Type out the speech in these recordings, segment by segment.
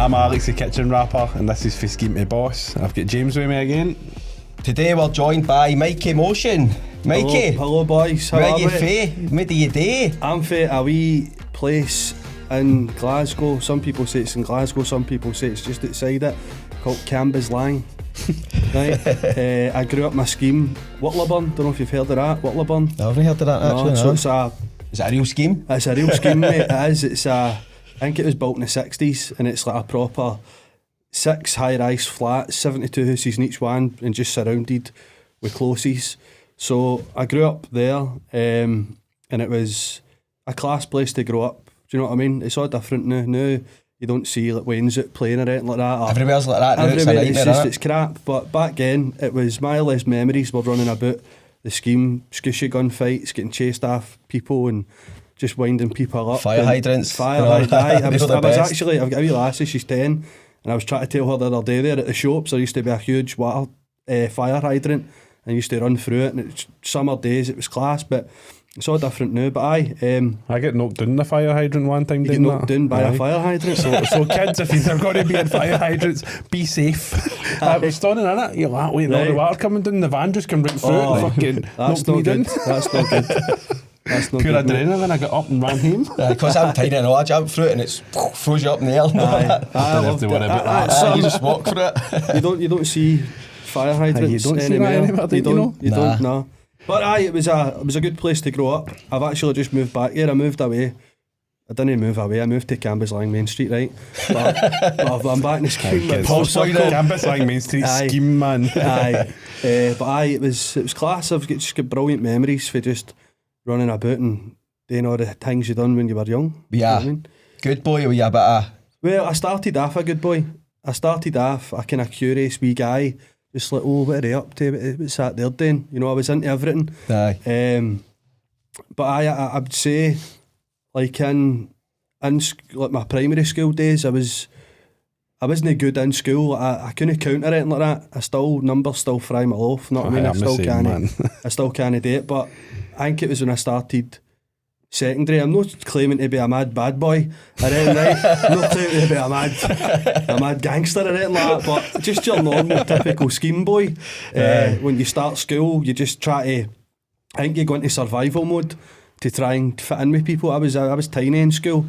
I'm Alex, the kitchen rapper, and this is for Scheme to Boss. I've got James with me again. Today we're joined by Mikey Motion. Mikey, hello boys. How where are you we? fae? What do you do? I'm fae a wee place in Glasgow. Some people say it's in Glasgow, some people say it's just outside it, called Cambus Lang. Right. I grew up my scheme, Whitlaburn. Don't know if you've heard of that, Whitlaburn. I haven't heard of that actually. So it's a Is it a real scheme? It's a real scheme, mate. It is. It's a. I think it was built in the 60s, and it's like a proper 6 high-rise flats, 72 houses in each one, and just surrounded with closes. So I grew up there, and it was a class place to grow up. Do you know what I mean? It's all different now. Now you don't see like Wayne's out playing or anything like that. Everywhere's like that now. Everywhere, It's a nightmare, it's crap. But back then, it was my less memories were running about the scheme, scooshy gun fights, getting chased off people and just winding people up. Fire hydrants. Fire hydrants. I was best. actually, I've got a wee lassie, she's 10, and I was trying to tell her the other day there at the shops there used to be a huge water fire hydrant, and I used to run through it, and it's summer days, it was class, but it's all different now. But I get knocked down the fire hydrant one time. you get knocked down by a fire hydrant. So kids, if you're going to be in fire hydrants, be safe. I was standing in it, you're like, wait, all the water coming down, the van just come right through it and fucking that's knocked me not down. good. That's not good. That's not Pure good, mate. adrenaline, I got up and ran home. Because I'm tiny and I jump through it and it's throws you up in the air. I don't have to worry about that. You just walk through it. You don't see fire hydrants You don't see that anymore. anymore, You don't You Nah. don't. No. But it was a good place to grow up. I've actually just moved back here. I moved away. I didn't move away. I moved to Cambus Lang Main Street, right? But I'm back in the scheme. Campus Lang Main Street scheme, man. It was class. I've just got brilliant memories for just running about and doing all the things you done when you were young. Yeah. You know what I mean? Good boy, were you a bit of... Well, I started off a good boy. I started off a kind of curious wee guy, just like, oh, what are they up to? What's that they're doing? You know, I was into everything. Aye. But I would say, like in like my primary school days, I wasn't good in school. I couldn't count or anything like that. Numbers still fry my loaf. Know what I mean? I still can't do it. But I think it was when I started secondary. I'm not claiming to be a mad bad boy or anything, right? I'm not claiming to be a mad gangster or anything like that, but just your normal typical scheme boy. When you start school, you just try to, I think you go into survival mode to try and fit in with people. I was tiny in school.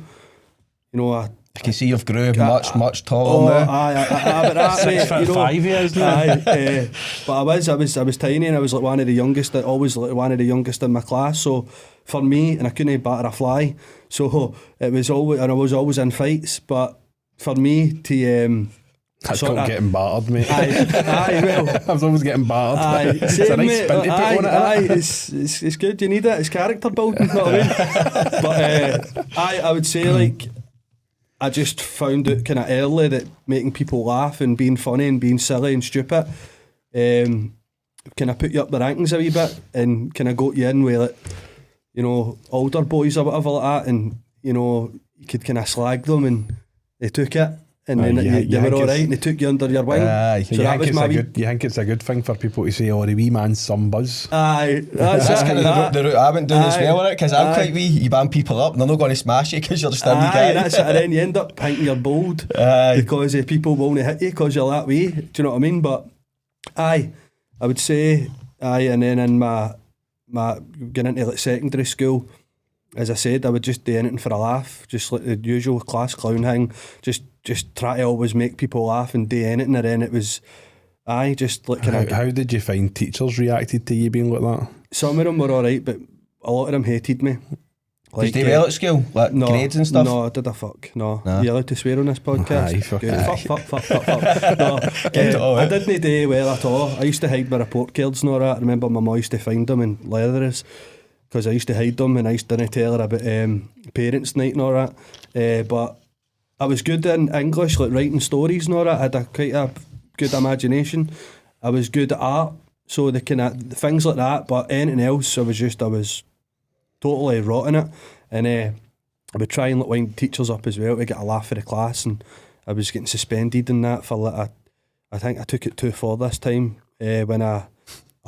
You know, I can see you've grew much taller now. But that, 6 foot 5 years now. But I was tiny, and I was like one of the youngest. Always like one of the youngest in my class. So for me, and I couldn't batter a fly. So it was always, and I was always in fights. But for me to That's called getting battered, mate. well, I was always getting battered. It's a nice spin to put on it. It's good. You need it. It's character building. You know what I mean? But I would say like, I just found out kind of early that making people laugh and being funny and being silly and stupid kind of put you up the rankings a wee bit and kind of got you in with, like, you know, older boys or whatever like that, and you know, you could kind of slag them and they took it. And then you were alright and they took you under your wing. So that was you think it's a good thing for people to say, oh, the wee man's some buzz? Aye. That's kind of the route I went down as well, innit? Because I'm quite wee, you ban people up and they're not going to smash you because you're just a wee guy. That's it, and then you end up thinking you're bold because people won't hit you because you're that way. Do you know what I mean? But I would say, and then in my getting into like secondary school, as I said, I would just do anything for a laugh, just like the usual class clown thing, just try to always make people laugh and do anything, and then it was, just like kind of... How did you find teachers reacted to you being like that? Some of them were alright, but a lot of them hated me. Like, did you do well at school? Like grades and stuff? No, I did a fuck. No. Are you allowed to swear on this podcast? Aye, fuck. No, I didn't do well at all. I used to hide my report cards and all that. I remember my mum used to find them in leathers because I used to hide them, and I used to tell her about parents' night and all that. But I was good in English, like writing stories and all that. I had quite a good imagination. I was good at art, so the kind of things like that. But anything else, I was totally rotten it. And I would try and wind teachers up as well to get a laugh for the class. And I was getting suspended in that for like I think I took it too far this time when I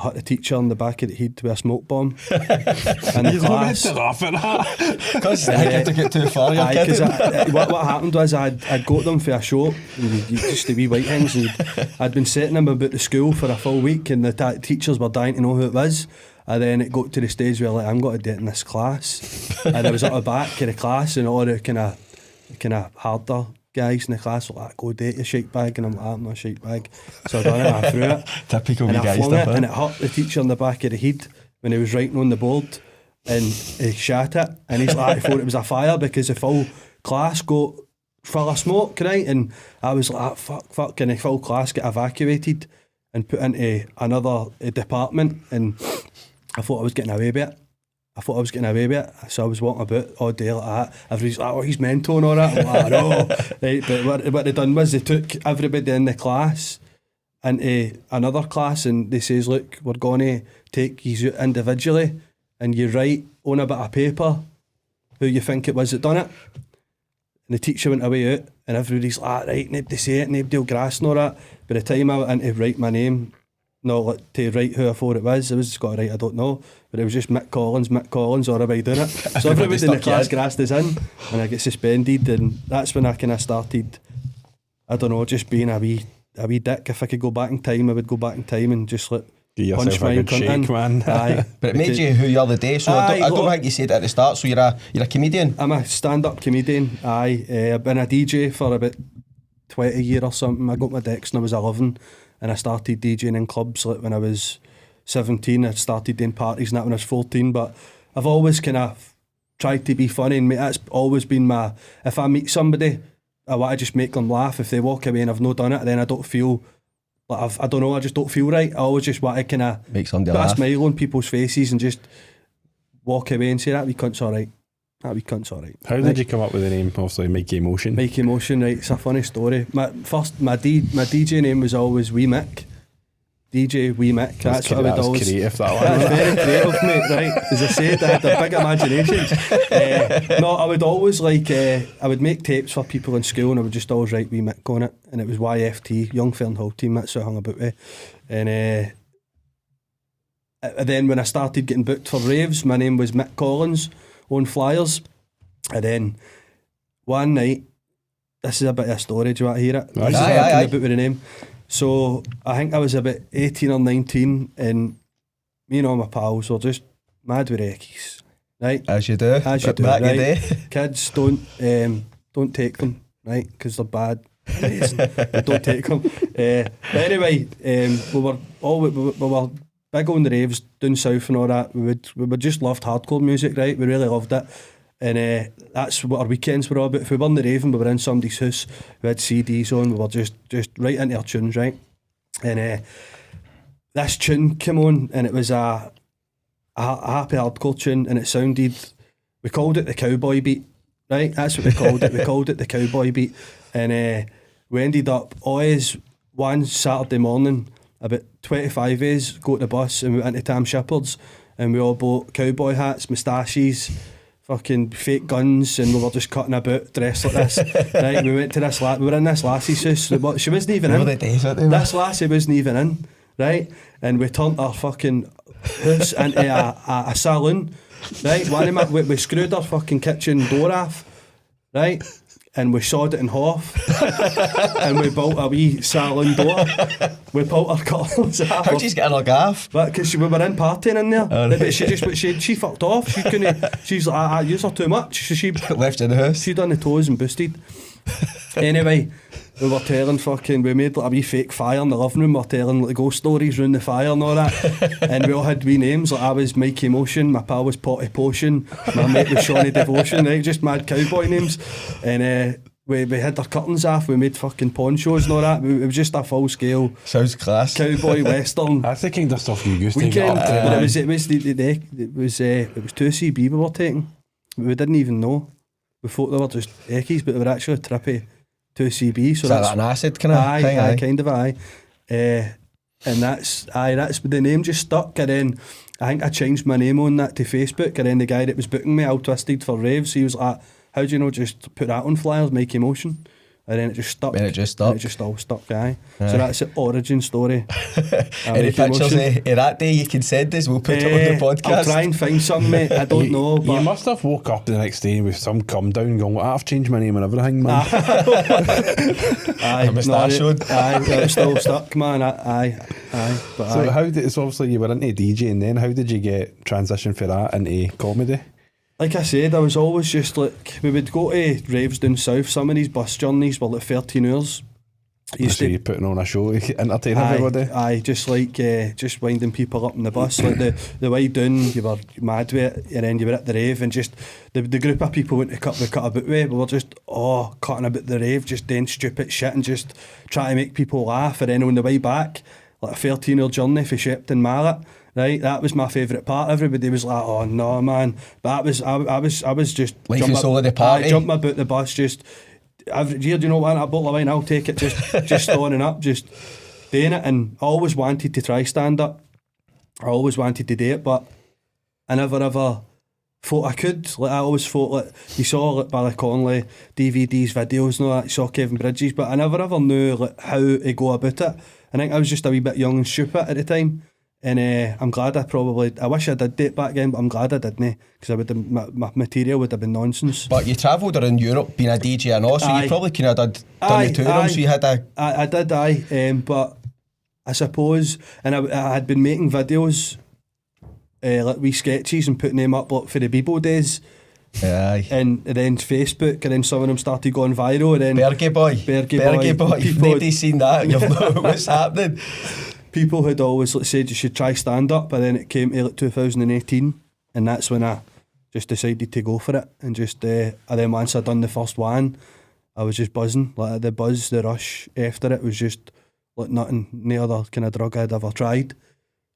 I hit the teacher on the back of the head with a smoke bomb. In the You're not meant class. to laugh at that. Because I think to get too far, you're Aye, 'cause kidding. what happened was I'd got them for a show, and just the wee white things, and I'd been setting them about the school for a full week, and the teachers were dying to know who it was. And then it got to the stage where like, I'm going to do it in this class, and I was at the back of the class, and all the kind of harder guys in the class were like, go date your shite bag, and I'm like, I'm not a shite bag. So I done it, I threw it, Typical and wee I guy flung stuff. it, and it hurt the teacher on the back of the head when he was writing on the board, and he shat it, and he's like, I thought it was a fire because the full class got full of smoke, right? And I was like, fuck, and the full class got evacuated and put into another department, and I thought I was getting away with it. So I was walking about all day like that. Everybody's like, oh, he's mental and all that. I'm like, I know. Right, but what they done was they took everybody in the class into another class, and they says, look, we're going to take you individually, and you write on a bit of paper who you think it was that done it. And the teacher went away out, and everybody's like, right, nobody say it, nobody will grass and all that. By the time I went in to write my name, not like to write who I thought it was just got to write, I don't know, but it was just Mick Collins, or am I doing it? So everybody in the class grassed us in, and I get suspended, and that's when I kind of started, I don't know, just being a wee dick. If I could go back in time, I would go back in time and just like Give yourself a good shake, man. Aye. But it made you who you are the day, so I don't think you said it at the start, so you're a comedian. I'm a stand-up comedian, aye. I've been a DJ for about 20 years or something. I got my decks when I was 11, and I started DJing in clubs like when I was 17. I started doing parties and that when I was 14, but I've always kind of tried to be funny, and that's always been my, if I meet somebody, I want to just make them laugh. If they walk away and I've not done it, then I don't feel like I don't know, I just don't feel right. I always just want to kind of Make somebody put a laugh. smile on people's faces and just walk away and say, that wee cunt's alright. That wee cunt's alright. How did you come up with the name? Obviously, Mikey Motion. Mikey Motion, right? It's a funny story. My DJ name was always Wee Mick. DJ Wee Mick. That's what I would always. Creative, that one. That's very creative, mate. Right? As I said, I had a big imagination. No, I would always I would make tapes for people in school, and I would just always write Wee Mick on it, and it was YFT, Young Fern Hall Team. That's what I hung about with. And then when I started getting booked for raves, my name was Mick Collins on flyers, and then one night, this is a bit of a story. Do you want to hear it? This is how I came about with the name. So I think I was about 18 or 19, and me and all my pals were just mad with recce's, right? As you do. As you do, back right? in the day. Kids don't take them, right? Because they're bad. Don't take them. But anyway, we were big on the raves down south and all that. We just loved hardcore music, right? We really loved it. And that's what our weekends were all about. If we were in the rave and we were in somebody's house, we had CDs on, we were just right into our tunes, right? And this tune came on, and it was a happy hardcore tune, and it sounded, we called it the cowboy beat, right? That's what we called it. We called it the cowboy beat. And we ended up always one Saturday morning, about 25 A's, go to the bus, and we went into Tam Shepherd's, and we all bought cowboy hats, moustaches, fucking fake guns, and we were just cutting about dressed like this. Right, we went to this we were in this lassie's house. She wasn't even in. This lassie wasn't even in, right? And we turned our fucking house into a saloon, right? We screwed our fucking kitchen door off, right? And we sawed it in half, and we built a wee saloon door. We pulled our curtains off. How'd you get in her gaff? Because we were in partying in there, but she fucked off. She couldn't. She's like, I use her too much. So she left in the house. She done the toes and boosted. Anyway, we were telling we made like a wee fake fire in the living room. We were telling like ghost stories around the fire and all that. And we all had wee names. Like I was Mikey Motion, my pal was Potty Potion, my mate was Shawnee Devotion, right? Just mad cowboy names. And we had our curtains off, we made fucking ponchos and all that. It was just a full scale. Sounds class. Cowboy western. That's the kind of stuff you used to Weekend, get up to. but it was 2CB we were taking. We didn't even know. We thought they were just eckies, but they were actually trippy 2CB. So that's like an acid kind of thing. Aye, kind of aye. And that's the name just stuck. And then I think I changed my name on that to Facebook. And then the guy that was booking me, All Twisted for raves, he was like, "How do you know? Just put that on flyers, Mikey Motion." and then it just stuck. And it just stuck. And it just all stuck, aye. So that's the origin story. Any Mikey pictures Motion. of that day you can send us? We'll put it on the podcast. I'll try and find some, mate. I don't know, You but must have woke up the next day with some come down going, I've changed my name and everything, man. aye, A moustache showed. Aye, it's still stuck, man. Aye. But So aye. how did, it's obviously you were into DJing then, how did you get transition for that into comedy? Like I said, I was always just like, we would go to raves down south. Some of these bus journeys were like 13 hours. So you're putting on a show to entertain everybody? Aye, just like just winding people up in the bus. Like the way down, you were mad with it, and then you were at the rave, and just the group of people went to cut about with. We were just cutting about the rave, just doing stupid shit and just trying to make people laugh. And then on the way back, like a 13-hour journey for Shepton Mallet. Right, that was my favourite part. Everybody was like, "Oh no, man!" But I was just life and soul of the party. Jumping about the bus, just every year. Do you know what? A bottle of wine, I'll take it. Just stoning up, just doing it. And I always wanted to try stand up. I always wanted to do it, but I never ever thought I could. Like I always thought, like you saw like Barry Conley DVDs, videos, and all that. You saw Kevin Bridges, but I never ever knew like how to go about it. I think I was just a wee bit young and stupid at the time. And I'm glad I wish I did it back then, but I'm glad I didn't, because my material would have been nonsense. But you travelled around Europe being a DJ and all, so you probably could have done the two of them, so you had a... I did, but I suppose, and I had been making videos, like wee sketches and putting them up like, for the Bebo days. Aye. And then Facebook, and then some of them started going viral, and then... Berghaus Boy. If nobody's seen that, you'll know what's happening. People had always said you should try stand up, but then it came to like 2018, and that's when I just decided to go for it. And just and then once I'd done the first one, I was just buzzing. Like the buzz, the rush after it was just like nothing, no other kind of drug I'd ever tried.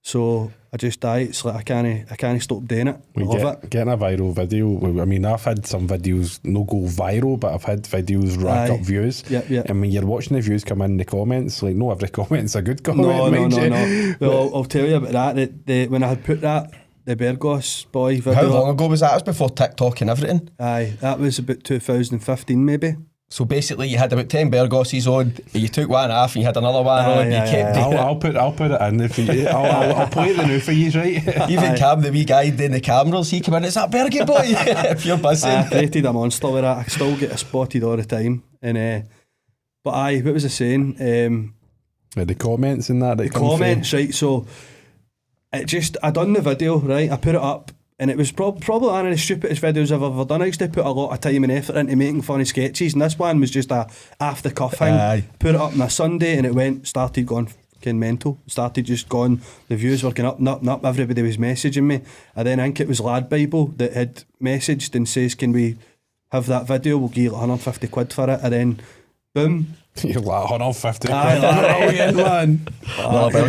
So I just it's like I can't stop doing it. I love it. Getting a viral video, I mean, I've had some videos no go viral, but I've had videos rack up views. Yep. And when you're watching the views come in the comments, like no every comment's a good comment. No. Well, I'll tell you about that. When I had put that, the Berghaus Boy video. How long ago was that? It was before TikTok and everything. Aye, that was about 2015 maybe. So basically, you had about 10 Berghauses on. You took one off, and you had another one on. You kept. I'll put it in there for you. I'll play it now for you, right? Even Cam, the wee guy doing the cameras, he came in. It's that Berghaus Boy. If you're buzzing, I created a monster with that. I still get spotted all the time. And but what was I saying? The comments and that. The comments, right? So I done the video, right? I put it up. And it was probably one of the stupidest videos I've ever done. I used to put a lot of time and effort into making funny sketches, and this one was just a off the cuff thing. Put it up on a Sunday, and it started going fucking mental. Started just going, the views were going up and up and up. Everybody was messaging me. And then I think it was Lad Bible that had messaged and says, can we have that video? We'll give you like 150 quid for it. And then, boom. You're like 150 quid. Aye, man. Here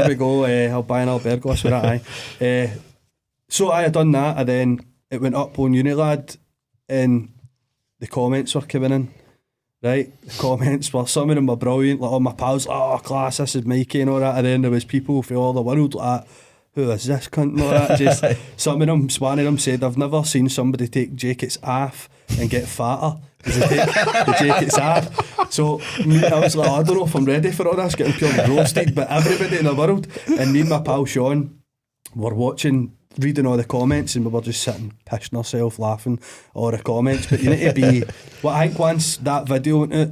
we go. I'll buy an Berghaus with that, aye. So I had done that, and then it went up on Unilad, and the comments were coming in, right? The comments were, some of them were brilliant, like all my pals, oh class, this is Mikey and all that, and then there was people from all the world like, who is this cunt and all that. Just, one of them said, I've never seen somebody take jackets off and get fatter as they take the jackets off. So I was like, I don't know if I'm ready for all this, getting purely roasted, but everybody in the world, and me and my pal Sean were reading all the comments, and we were just sitting pissing ourselves laughing all the comments. But you need to be, I think once that video went out,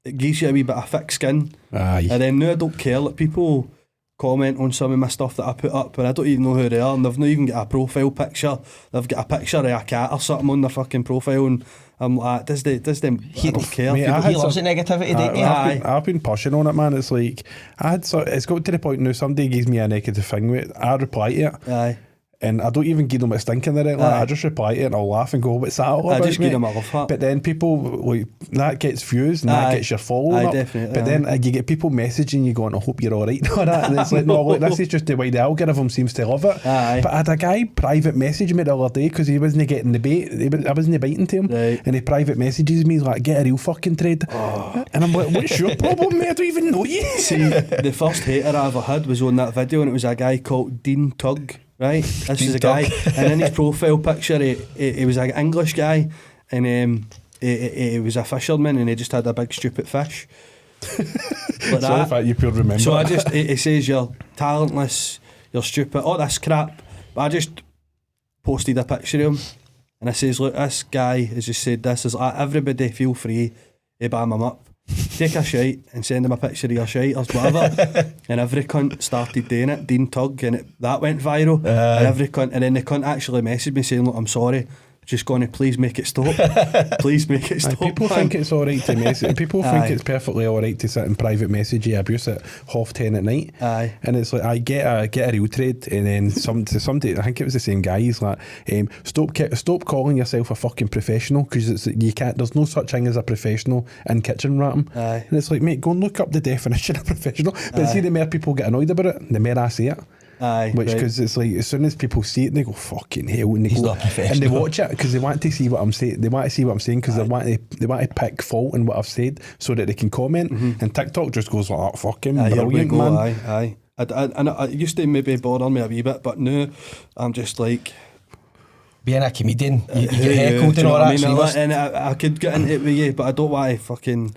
it gives you a wee bit of thick skin. Aye. And then now I don't care, like people comment on some of my stuff that I put up and I don't even know who they are, and they've not even got a profile picture. They've got a picture of a cat or something on their fucking profile, and I'm like, I don't care. Mate, he loves the negativity, don't you? I've been pushing on it, man. It's like it's got to the point now, somebody gives me a negative thing with it, I reply to it. Aye. And I don't even give them a stinking at it. Like, I just reply to it and I'll laugh and go, what's that all about? I just give them a love heart. But then people, like, that gets views and that gets your following up. Definitely. But then you get people messaging you going, I hope you're alright and all that. And it's like, no, look, this is just the way the algorithm seems to love it. Aye. But I had a guy private message me the other day because he wasn't getting the bait. I wasn't biting to him. Right. And he private messages me, he's like, get a real fucking trade. And I'm like, what's your problem, mate? I don't even know you. See, the first hater I ever had was on that video, and it was a guy called Dean Tugg. Right, this is a guy, and in his profile picture, he was an English guy, and he was a fisherman and he just had a big stupid fish. Like Sorry if you could remember. So he says you're talentless, you're stupid, all this crap. But I just posted a picture of him and I says, look, this guy has just said this, is like, everybody feel free to bam him up. Take a shite and send him a picture of your shite or whatever. And every cunt started doing it, Dean Tugg, and that went viral. And every cunt, and then the cunt actually messaged me saying, look, I'm sorry, just going to please make it stop. Please make it stop. People think it's alright to message. People think it's perfectly alright to sit in private message abuse at 10:30 at night. And it's like, I get a real trade, and then somebody, I think it was the same guy, he's like, stop calling yourself a fucking professional, because you can't. There's no such thing as a professional in kitchen ratting. And it's like, mate, go and look up the definition of professional. But see, the more people get annoyed about it, the more I say it. Because it's like, as soon as people see it, they go, fucking hell, and they go, and they watch it because they want to see what I'm saying. They want to see what I'm saying because they want to pick fault in what I've said so that they can comment. And TikTok just goes like, oh, fucking brilliant, man. I used to maybe bother me a wee bit, but now I'm just like, being a comedian, you get heckled and all that. And I could get into it with you, but I don't want to fucking.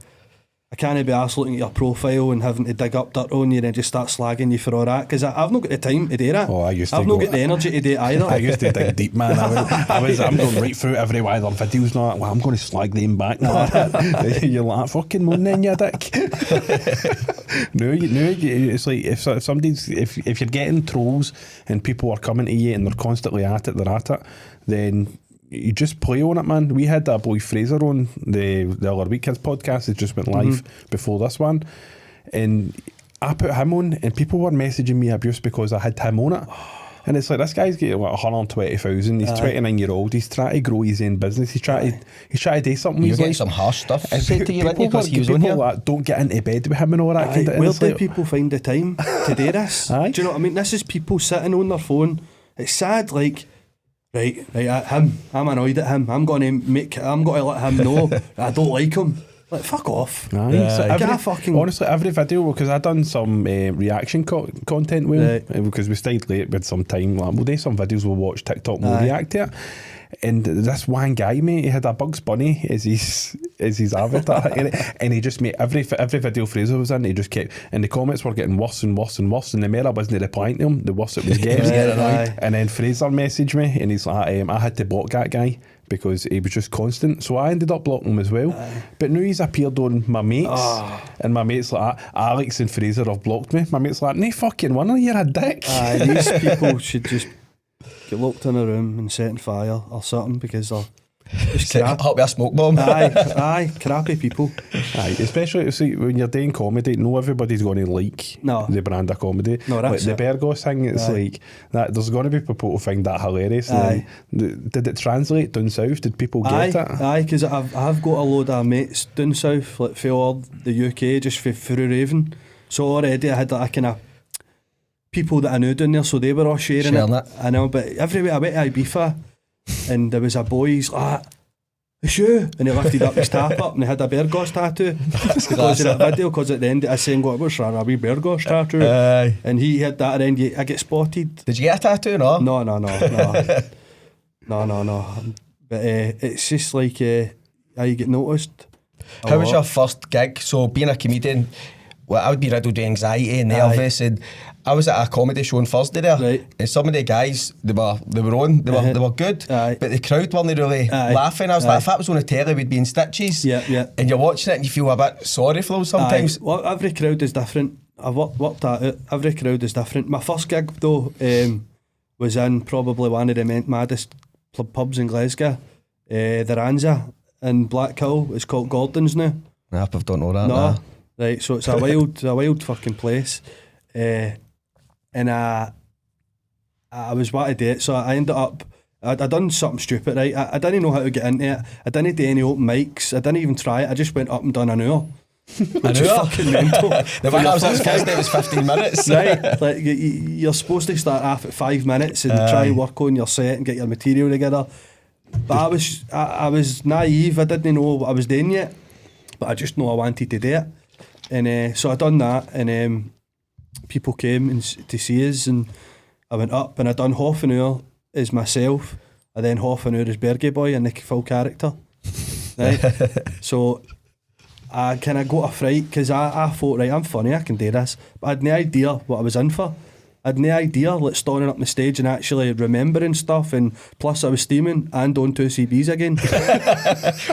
I can't be arsed looking at your profile and having to dig up dirt on you and just start slagging you for all that, because I've not got the time to do that. I've not got the energy to do it either. I used to dig deep, man. I'm going right through every one of their videos now. Well, I'm going to slag them back now. You're like, fucking moaning, you dick. No, it's like if you're getting trolls and people are coming to you and they're constantly at it, then you just play on it, man. We had that boy Fraser on the other week. His podcast, it just went live before this one, and I put him on and people were messaging me abuse because I had him on it. And it's like, this guy's getting like 120,000. He's 29-year-old. He's trying to grow his own business. He's trying to do something. You're getting some harsh stuff said to you, because he was on here. Like, don't get into bed with him and all that. Where do people find the time to do this? Do you know what I mean? This is people sitting on their phone. It's sad, like, right, him. I'm annoyed at him. I'm going to let him know I don't like him. Like, fuck off. Honestly, every video, because I done some reaction content with him, because we stayed late with some time. Like, we'll do some videos, we'll watch TikTok, we'll react to it. And this one guy, mate, he had a Bugs Bunny as his avatar, and he just made every video Fraser was in, he just kept, and the comments were getting worse and worse and worse, and the more I wasn't replying to him, the worse it was getting. And then Fraser messaged me, and he's like, I had to block that guy because he was just constant, so I ended up blocking him as well. But now he's appeared on my mates, and my mates like, Alex and Fraser have blocked me. My mates like, no fucking one, you're a dick. These people should just get locked in a room and set on fire or something, because they're just crap. Hot with a smoke bomb. Aye, crappy people. Aye, especially see, when you're doing comedy, no everybody's going to like the brand of comedy. No, that's like the Berghaus thing, it's like that. There's going to be people who find that hilarious. Did it translate down south? Did people get it? Aye, because I've got a load of mates down south, like for the UK, just through Raven. So already I had that kind of people that I knew down there, so they were all sharing it. I know, but everywhere I went to Ibiza, and there was a boy, he's like, it's you, and he lifted up his tap up and he had a Berghaus tattoo because of that video, because at the end I saying, what's a wee Berghaus tattoo? And he had that, and then I get spotted. Did you get a tattoo? No. But it's just like you get noticed. How was your first gig? So being a comedian, well, I would be riddled with anxiety and nervous, and I was at a comedy show on Thursday there, and some of the guys they were good, but the crowd weren't really laughing. I was like, if that was on the telly, we'd be in stitches. And you're watching it and you feel a bit sorry for them sometimes. Well, every crowd is different. I've worked that out. Every crowd is different. My first gig though was in probably one of the maddest pubs in Glasgow, the Ranza in Blackhill. It's called Gordon's now. I don't know that. No. Right, so it's a wild fucking place. And I was wanting to do it, so I ended up, I done something stupid, right? I didn't know how to get into it. I didn't do any open mics. I didn't even try it. I just went up and done an hour. Which is fucking mental. The one I was at Thursday was 15 minutes. Right, like you're supposed to start off at 5 minutes and try and work on your set and get your material together. But I was naive. I didn't know what I was doing yet, but I just know I wanted to do it. And so I done that, and people came to see us, and I went up and I done half an hour as myself, and then half an hour as Berghaus Boy in the full character. right? So I kind of got a fright because I thought, right, I'm funny, I can do this, but I had no idea what I was in for. I had no idea, like, standing up on the stage and actually remembering stuff, and plus I was steaming and on 2 CBs again.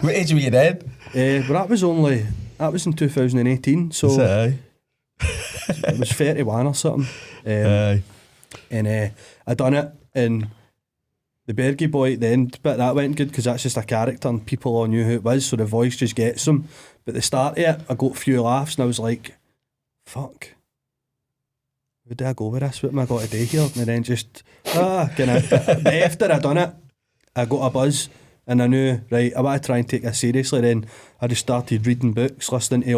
What age were you then? But that was in 2018, so it was 31 or something. And I done it, and the Berghaus Boy at the end, but that went good because that's just a character and people all knew who it was, so the voice just gets them. But at the start of it, I got a few laughs and I was like, fuck, where do I go with this? What am I got to do here? And then just, but after I done it, I got a buzz and I knew, right, I want to try and take this seriously. Then I just started reading books, listening to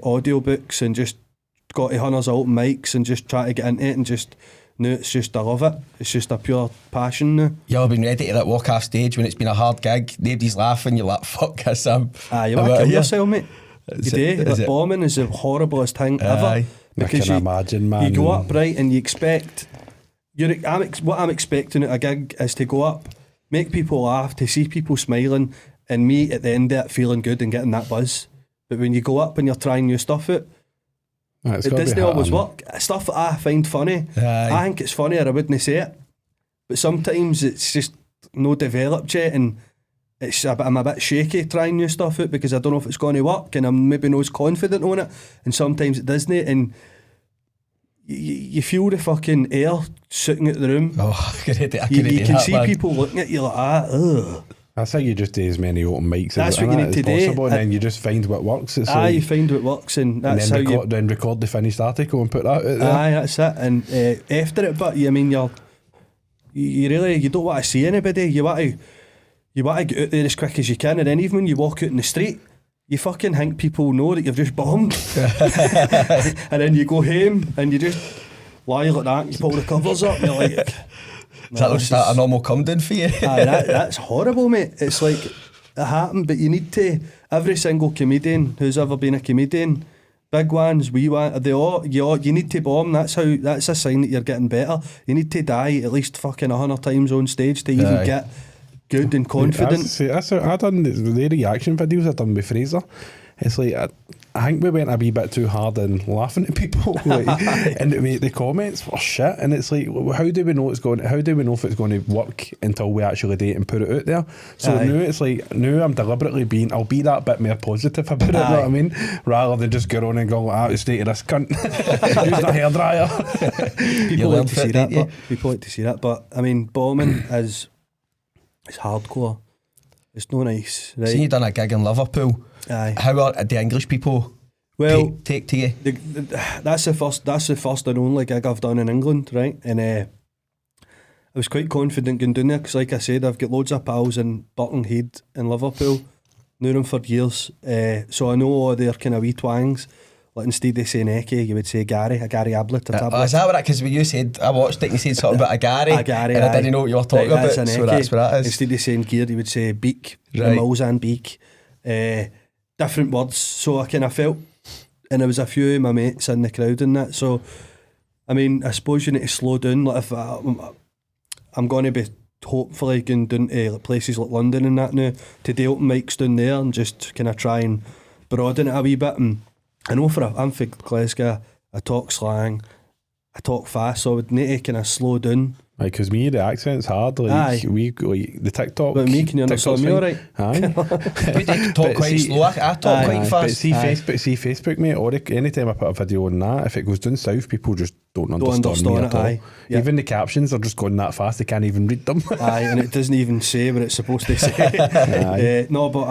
audio books, and just got to hundreds of open mics and just try to get into it, and just knew it's just, I love it. It's just a pure passion now. You ever been ready to like walk off stage when it's been a hard gig, nobody's laughing, you're like, fuck this, I'm... You want to kill yourself, mate. You do. Like, bombing is the horriblest thing ever. Because I can imagine, man. You go up, right, and you expect... what I'm expecting at a gig is to go up, make people laugh, to see people smiling, and me at the end of it feeling good and getting that buzz. But when you go up and you're trying new stuff out, it doesn't always work. Stuff that I find funny, I think it's funny or I wouldn't say it. But sometimes it's just no developed yet, and I'm a bit shaky trying new stuff out because I don't know if it's going to work, and I'm maybe not as confident on it, and sometimes it doesn't, and you feel the fucking air sitting out the room. Oh, you can see people looking at you like, ugh. That's how you just do as many open mics that's what you need to possible, do. and then you just find what works. It's you find what works, and that's and how then record the finished article and put that out there. That's it. And after it, but you really don't want to see anybody. You want to get out there as quick as you can, and then even when you walk out in the street, you fucking think people know that you've just bombed, and then you go home and you just lie like that, and you pull the covers up, and you're like. Is that a normal come down for you? That's horrible, mate. It's like it happened, but you need to. Every single comedian who's ever been a comedian, big ones, wee ones, you need to bomb. That's a sign that you're getting better. You need to die at least fucking 100 times on stage to even get good and confident. I done the reaction videos I done with Fraser. It's like I think we went a wee bit too hard in laughing at people, like, and the comments were shit. And it's like, how do we know if it's going to work until we actually do it and put it out there? So now it's like, I'm deliberately I'll be that bit more positive about it. You know what I mean? Rather than just go on and go, out of state of this cunt, use the hairdryer. People like to see that. But people like to see that. But I mean, bombing is hardcore. It's no nice, right? See, you done a gig in Liverpool. How are the English people take to you? That's the first and only gig I've done in England, right? And I was quite confident going down there because, like I said, I've got loads of pals in Birkenhead and Liverpool, knew them for years, so I know all their kind of wee twangs. Like, instead of saying Eki, you would say Gary, a Gary Ablett, a tablet. Is that what? Because when you said, I watched it and you said something about a Gary, and I didn't know what you were talking about, so that's what that is. Instead of saying gear, you would say beak, right. Mills and beak. Different words, so I kind of felt, and there was a few of my mates in the crowd and that, so I mean, I suppose you need to slow down. Like, if I'm going to be hopefully going down to like places like London and that now, to do open mics down there and just kind of try and broaden it a wee bit. And I know I'm from Glasgow, I talk slang, I talk fast, so I would need to kind of slow down. Because me, the accent's hard. Like, the TikTok. But me, can you understand me alright? We talk quite slow. I talk quite fast. But see Facebook, mate, anytime I put a video on that, if it goes down south, people just don't understand me at all. Yep. Even the captions are just going that fast, they can't even read them. And it doesn't even say what it's supposed to say. No, but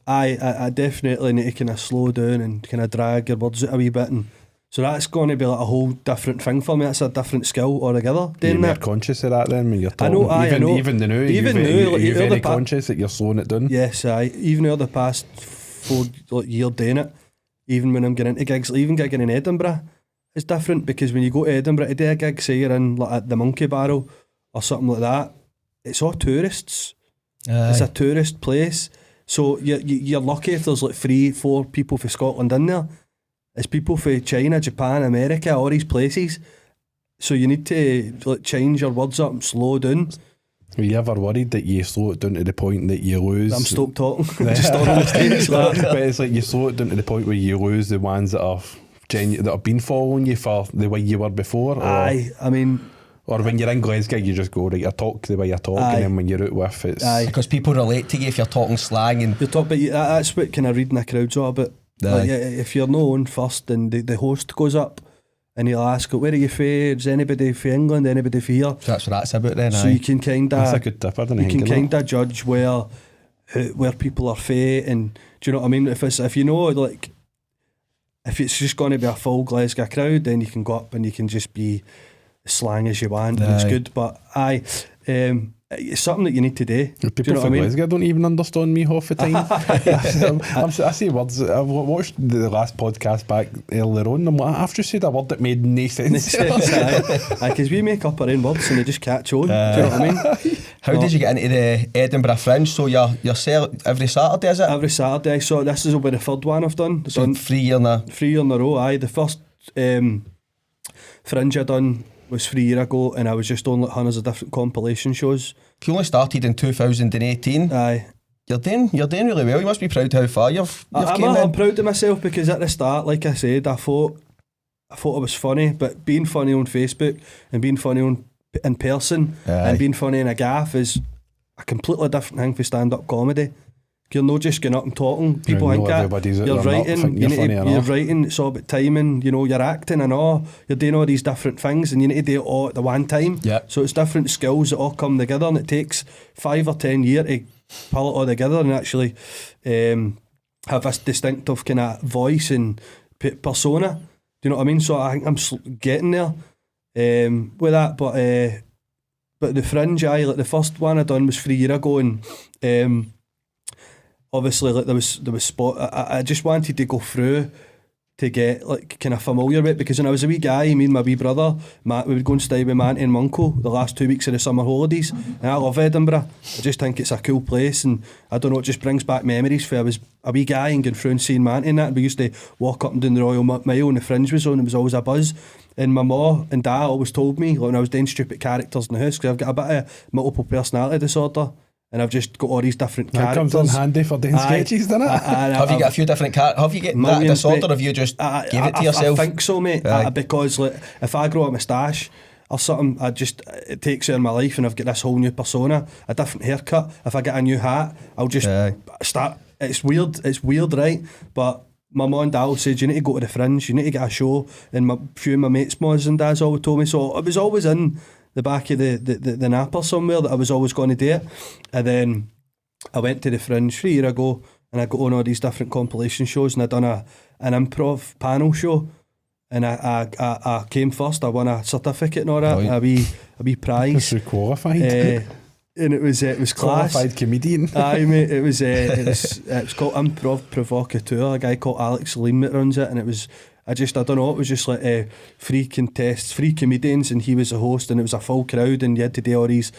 I definitely need to kind of slow down and kind of drag your words out a wee bit, and so that's going to be like a whole different thing for me. That's a different skill altogether. You're more conscious of that then when you're talking. I know. Even the now, you're very conscious that you're slowing it down. Yes, even over the past 4 years doing it, even when I'm getting into gigs, even gigging in Edinburgh, it's different because when you go to Edinburgh to do a gig, say you're in like at the Monkey Barrel or something like that, it's all tourists. It's a tourist place. So you're lucky if there's like 3-4 people from Scotland in there. It's people from China, Japan, America, all these places. So you need to like change your words up and slow down. Were you ever worried that you slow it down to the point that you lose? I'm stopped talking. Just on the stage. But it's like you slow it down to the point where you lose the ones that are that have been following you for the way you were before. Aye, I mean. Or when you're in Glasgow, you just go, right, I talk the way you talk, and then when you're out with it, because people relate to you if you're talking slang and you talk. But that's what kind of reading the crowds are about. Like, if you're known first, and the host goes up, and he'll ask, "Where are you from? Is anybody from England? Anybody from here?" So that's what that's about then. So you can kind of, that's a good tip. You can kind of judge where people are from, and do you know what I mean? If you know, like, if it's just going to be a full Glasgow crowd, then you can go up and you can just be as slang as you want, and it's good. But it's something that you need to do. People from Glasgow don't even understand me half the time. I say words. I watched the last podcast back earlier on, and I've just said a word that made no sense. Because we make up our own words and they just catch on. Do you know what I mean? How did you get into the Edinburgh Fringe? So you're selling every Saturday, is it? Every Saturday. So this is over the third one I've done. So 3 years in a 3 years in a row. Aye, the first Fringe I done was 3 years ago, and I was just on like hundreds of different compilation shows. You only started in 2018. Aye. You're doing really well. You must be proud how far you've I'm proud of myself, because at the start, like I said, I thought I was funny, but being funny on Facebook and being funny in person and being funny in a gaff is a completely different thing for stand-up comedy. You're not just going up and talking. People think that you're writing. You're writing. It's all about timing. You know, you're acting and all. You're doing all these different things, and you need to do it all at the one time. Yep. So it's different skills that all come together, and it takes 5 or 10 years to pull it all together and actually have this distinctive kind of voice and persona. Do you know what I mean? So I think I'm getting there with that. But the Fringe, like the first one I done was 3 years ago, and obviously, like there was spot. I just wanted to go through to get like kind of familiar with it, because when I was a wee guy, me and my wee brother, Matt, we would go and stay with my auntie and my uncle the last 2 weeks of the summer holidays, and I love Edinburgh. I just think it's a cool place, and I don't know, it just brings back memories for I was a wee guy and going through and seeing my auntie and that, and we used to walk up and down the Royal Mile, and the Fringe was on, it was always a buzz. And my ma and dad always told me, like, when I was doing stupid characters in the house, because I've got a bit of multiple personality disorder, and I've just got all these different characters. That comes in handy for doing sketches, doesn't it? Have you got a few different characters? Have you got that disorder, or have you just gave it to yourself? I think so, mate. Because like, if I grow a moustache or something, it takes over my life, and I've got this whole new persona, a different haircut. If I get a new hat, I'll just start. It's weird, right? But my mum and dad said, you need to go to the Fringe, you need to get a show, and a few of my mates, mums and dads always told me, so it was always in the back of the napper somewhere that I was always going to do it. And then I went to the Fringe 3 years ago, and I got on all these different compilation shows, and I done an improv panel show, and I came first. I won a certificate and all that, a wee prize. You're qualified. And it was class. Qualified comedian. Aye, mate. It was called Improv Provocateur. A guy called Alex Lean that runs it, and it was. I don't know. It was just like free contests, free comedians, and he was the host, and it was a full crowd, and you had to do all these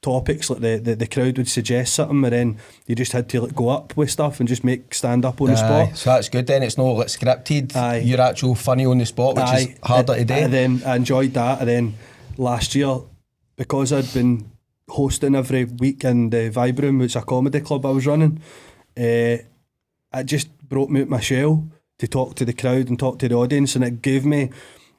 topics. Like the crowd would suggest something, and then you just had to like go up with stuff and just make stand up on the spot. So that's good. Then it's not like scripted. You're actual funny on the spot, which is harder to do. And then I enjoyed that. And then last year, because I'd been hosting every week in the Vibe Room, which is a comedy club I was running, it just brought me out my shell to talk to the crowd and talk to the audience, and it gave me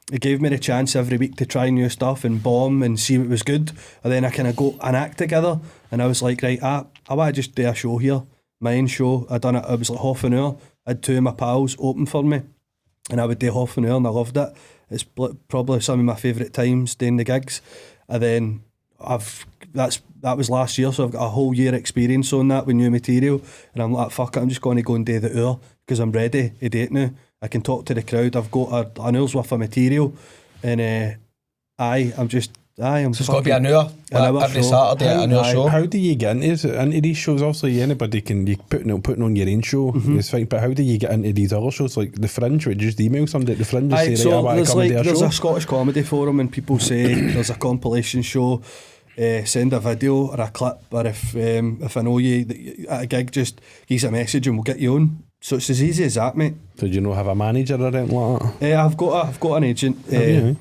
the chance every week to try new stuff and bomb and see what was good, and then I kind of go and act together. And I was like, right, I want to just do a show here, my own show. I done it. It was like half an hour. I had 2 of my pals open for me, and I would do half an hour, and I loved it. It's probably some of my favourite times doing the gigs. And then that was last year, so I've got a whole year experience on that with new material, and I'm like, fuck it, I'm just going to go and do the hour, because I'm ready to do it now. I can talk to the crowd. I've got an hour's worth of material, and I'm so it's got to be an hour every Saturday, an hour show. How do you get into these shows? Obviously, anybody can, you putting on your own show, it's fine, but how do you get into these other shows like the Fringe? Would you just email somebody at the Fringe and say, right, I want to come and do a show? There's a Scottish Comedy Forum, and people say there's a compilation show, send a video or a clip, or if I know you at a gig, just use a message and we'll get you on. So it's as easy as that, mate. So do you not have a manager or anything like that? I've got an agent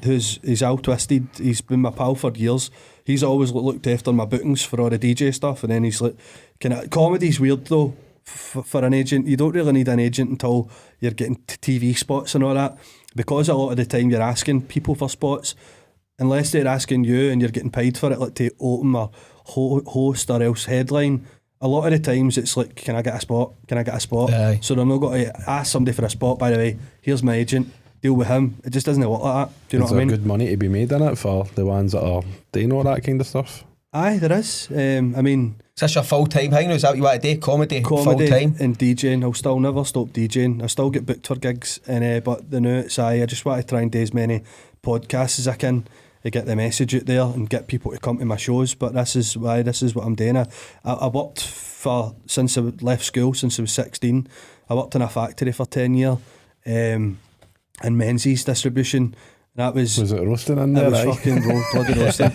he's all twisted. He's been my pal for years. He's always looked after my bookings for all the DJ stuff, and then he's like, comedy's weird though for an agent. You don't really need an agent until you're getting TV spots and all that, because a lot of the time you're asking people for spots, unless they're asking you and you're getting paid for it, like to open or host or else headline. A lot of the times it's like, can I get a spot? Can I get a spot? Aye. So they're not going to ask somebody for a spot, by the way, here's my agent, deal with him. It just doesn't work like that. Do you know what I mean? Is there good money to be made in it for the ones that are doing all that kind of stuff? Aye, there is. I mean... Is this your full-time thing? Is that what you want to do? Comedy full-time? And DJing. I'll still never stop DJing. I still get booked for gigs, but the new it's I just want to try and do as many podcasts as I can to get the message out there and get people to come to my shows. But this is what I'm doing. I worked since I left school, since I was 16. I worked in a factory for 10 years in Menzies distribution. That was it roasting in there? It was fucking bloody roasting.